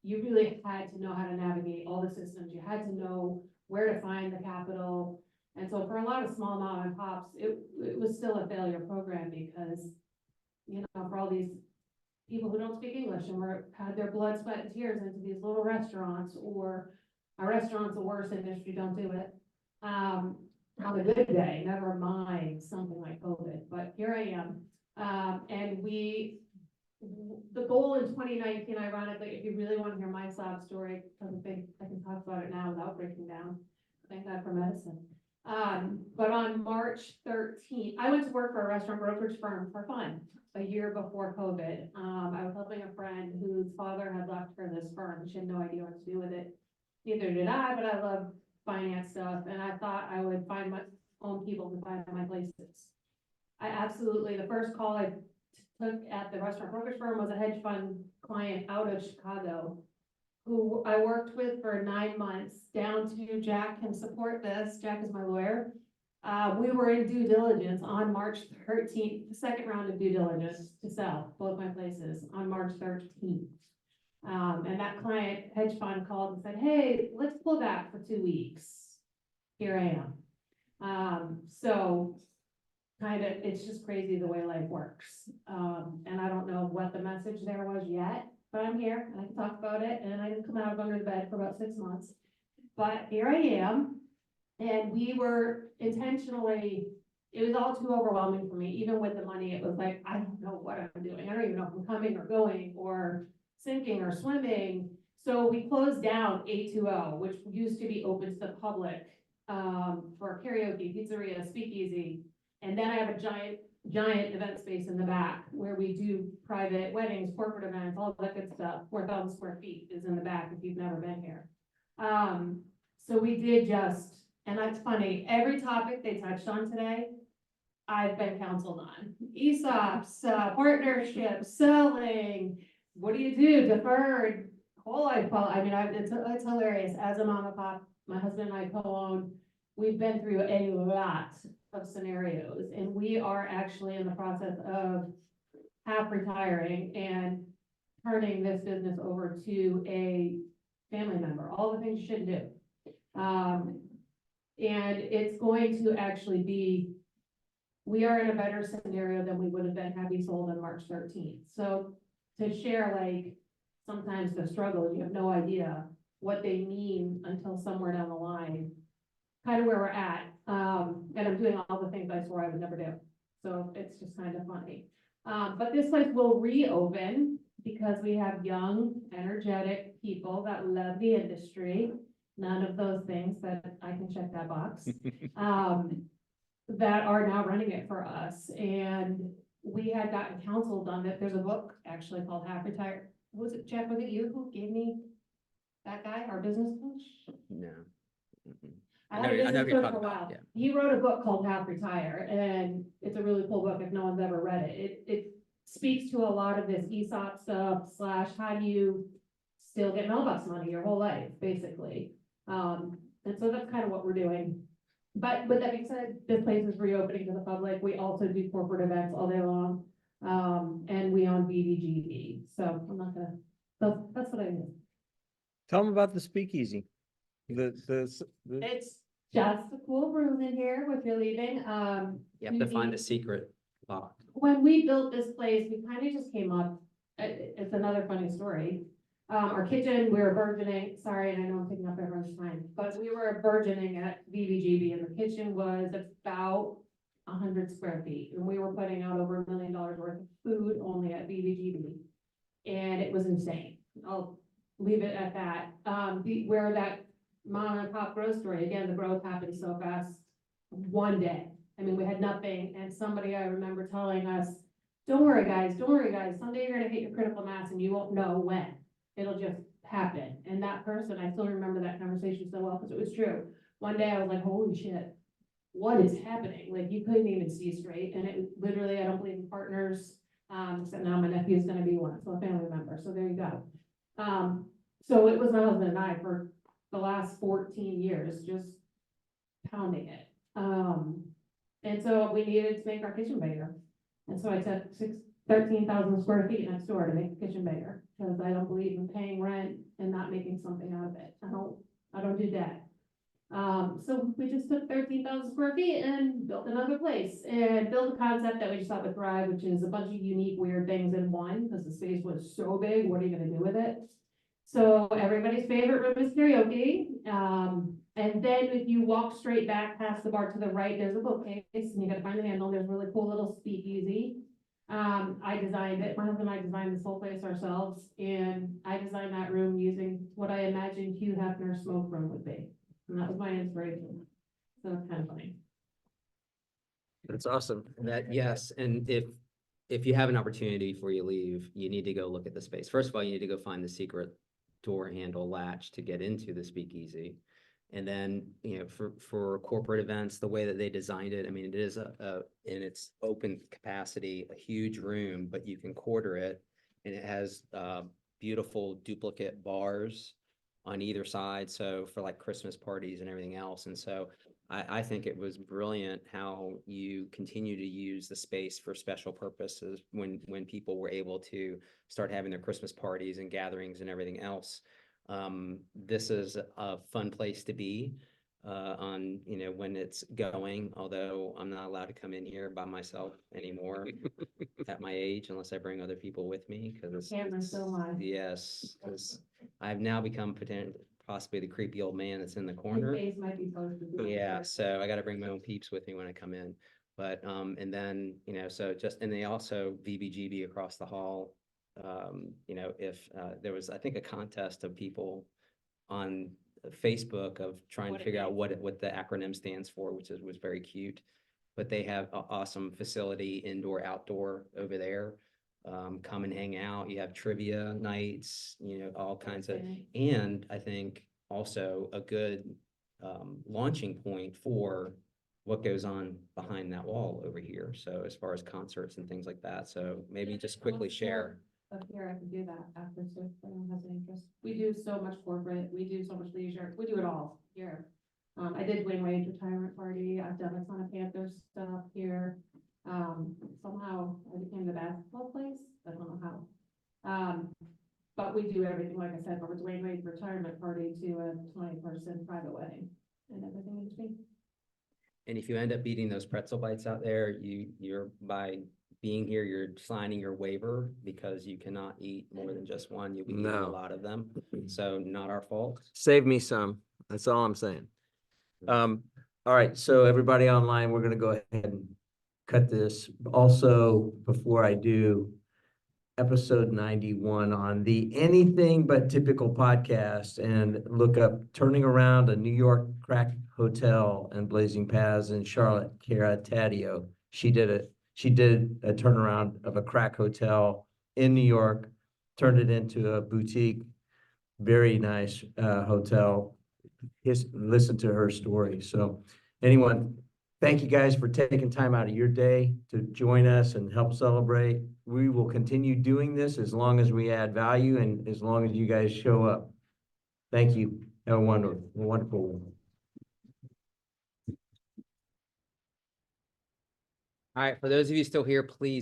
Speaker 9: you really had to know how to navigate all the systems. You had to know where to find the capital. And so for a lot of small mom and pops, it was still a failure program because, you know, for all these people who don't speak English and had their blood, sweat, and tears into these little restaurants, or a restaurant's the worst industry, don't do it. On a good day, never mind something like COVID, but here I am. And the goal in 2019, ironically, if you really want to hear my sob story, because I think I can talk about it now without breaking down. Thank God for medicine. But on March 13th, I went to work for a restaurant brokerage firm for fun a year before COVID. I was helping a friend whose father had left for this firm. She had no idea what to do with it. Neither did I, but I love finance stuff. And I thought I would find my own people to find my places. The first call I took at the restaurant brokerage firm was a hedge fund client out of Chicago, who I worked with for 9 months, down to Jack can support this. Jack is my lawyer. We were in due diligence on March 13th, the second round of due diligence to sell both my places on March 13th. And that client hedge fund called and said, hey, let's pull back for 2 weeks. Here I So kind of, it's just crazy the way life works. And I don't know what the message there was yet, but I'm here and I can talk about it, and I didn't come out of under the bed for about 6 months. But here I am, and we were intentionally, it was all too overwhelming for me, even with the money, it was like, I don't know what I'm doing, I don't even know if I'm coming or going, or sinking or swimming. So we closed down A2O, which used to be open to the public, for karaoke, pizzeria, speakeasy. And then I have a giant event space in the back where we do private weddings, corporate events, all that good stuff. 4,000 square feet is in the back if you've never been here. So we did just, and that's funny, every topic they touched on today, I've been counseled on. ESOPs, partnerships, selling, what do you do, deferred, whole life, I mean, it's hilarious. As a mom and pop, my husband and I co-own, we've been through a lot of scenarios, and we are actually in the process of half retiring and turning this business over to a family member, all the things you shouldn't do. And it's going to actually be, we are in a better scenario than we would have been had we sold on March 13th. So to share, like, sometimes the struggles, you have no idea what they mean until somewhere down the line, kind of where we're at. And I'm doing all the things I swore I would never do. So it's just kind of funny. But this place will reopen because we have young, energetic people that love the industry. None of those things that I can check that box, that are now running it for us. And we had gotten counseled on that. There's a book actually called Half Retired. Was it Jeff? Was it you who gave me that guy, our business coach?
Speaker 3: No. Mm-mm.
Speaker 9: I
Speaker 3: I
Speaker 9: had
Speaker 3: know-
Speaker 9: a
Speaker 3: I know
Speaker 9: business
Speaker 3: who you're
Speaker 9: coach for a
Speaker 3: talking about,
Speaker 9: while.
Speaker 3: yeah.
Speaker 9: He wrote a book called Half Retire, and it's a really cool book if no one's ever read it. It speaks to a lot of this ESOP stuff / how do you still get mailbox money your whole life, basically. And so that's kind of what we're doing. But with that being said, this place is reopening to the public. We also do corporate events all day long. And we own BBGB, so I'm not gonna, so that's what I do.
Speaker 5: Tell them about the speakeasy. The
Speaker 9: It's just a cool room in here if you're leaving,
Speaker 3: You have to find a secret lock.
Speaker 9: when we built this place, we kind of just came up, it's another funny story. Our kitchen, we were burgeoning, sorry, and I know I'm taking up everyone's time, but we were burgeoning at BBGB, and the kitchen was about 100 square feet, and we were putting out over $1 million worth of food only at BBGB. And it was insane. I'll leave it at that. Where that mom and pop growth story, again, the growth happened so fast, one day. I mean, we had nothing, and somebody I remember telling us, don't worry guys, someday you're gonna hit your critical mass and you won't know when. It'll just happen. And that person, I still remember that conversation so well, because it was true. One day I was like, holy shit, what is happening? Like, you couldn't even see straight, and it literally, I don't believe in partners, except now my nephew's gonna be one, so a family member, so there you go. So it was my husband and I for the last 14 years, just pounding it. And so we needed to make our kitchen bigger. And so I took 13,000 square feet next door to make the kitchen bigger, because I don't believe in paying rent and not making something out of it. I don't do that. So we just took 13,000 square feet and built another place, and built a concept that we just thought would thrive, which is a bunch of unique, weird things in one, because the space was so big. What are you gonna do with it? So everybody's favorite room is karaoke. And then if you walk straight back past the bar to the right, there's a bookcase, and you gotta find the handle. There's a really cool little speakeasy. I designed it. My husband and I designed this whole place ourselves, and I designed that room using what I imagined Hugh Hefner's smoke room would be. And that was my inspiration. So it's kind of funny.
Speaker 5: That's awesome.
Speaker 3: Yes, and if you have an opportunity before you leave, you need to go look at the space. First of all, you need to go find the secret door handle latch to get into the speakeasy. And then, you know, for corporate events, the way that they designed it, I mean, it is in its open capacity, a huge room, but you can quarter it, and it has beautiful duplicate bars on either side. So for like Christmas parties and everything else. And so I think it was brilliant how you continue to use the space for special purposes when people were able to start having their Christmas parties and gatherings and everything else. This is a fun place to be. on, when it's going, although I'm not allowed to come in here by myself anymore at my age unless I bring other people with me, because
Speaker 9: Camera's so high.
Speaker 3: yes, because I've now become possibly the creepy old man that's in the
Speaker 9: His
Speaker 3: corner.
Speaker 9: face might be posted.
Speaker 3: Yeah, so I gotta bring my own peeps with me when I come in. But, and then, so and they also VBGB across the hall. If, there was, I think, a contest of people on Facebook of trying
Speaker 9: What
Speaker 3: to
Speaker 9: it
Speaker 3: figure out
Speaker 9: means.
Speaker 3: what the acronym stands for, was very cute. But they have an awesome facility, indoor, outdoor over there. Come and hang out. You have trivia nights, all kinds of, and I think also a good launching point for what goes on behind that wall over here. So as far as concerts and things like that. So maybe just quickly share.
Speaker 9: Up here, I can do that after, so if anyone has an interest. We do so much corporate, we do so much leisure, we do it all here. I did Wayne Wade's retirement party, I've done a ton of Panthers stuff here. Somehow I became the basketball place, I don't know how. But we do everything, like I said, from a Dwayne Wade's retirement party to a 20-person private wedding and everything in between.
Speaker 3: And if you end up eating those pretzel bites out there, you're by being here, you're signing your waiver because you cannot eat more than just one. You'll be eating a
Speaker 5: No.
Speaker 3: lot of them. So not our fault.
Speaker 5: Save me some. That's all I'm saying. All right, so everybody online, we're gonna go ahead and cut this. Also, before I do, episode 91 on the Anything But Typical podcast, and look up Turning Around a New York Crack Hotel and Blazing Paths in Charlotte, Kara Taddeo. She did a turnaround of a crack hotel in New York, turned it into a boutique, very nice hotel. Listen to her story. So anyone, thank you guys for taking time out of your day to join us and help celebrate. We will continue doing this as long as we add value and as long as you guys show up. Thank you. Have a wonderful one.
Speaker 3: All right, for those of you still here, please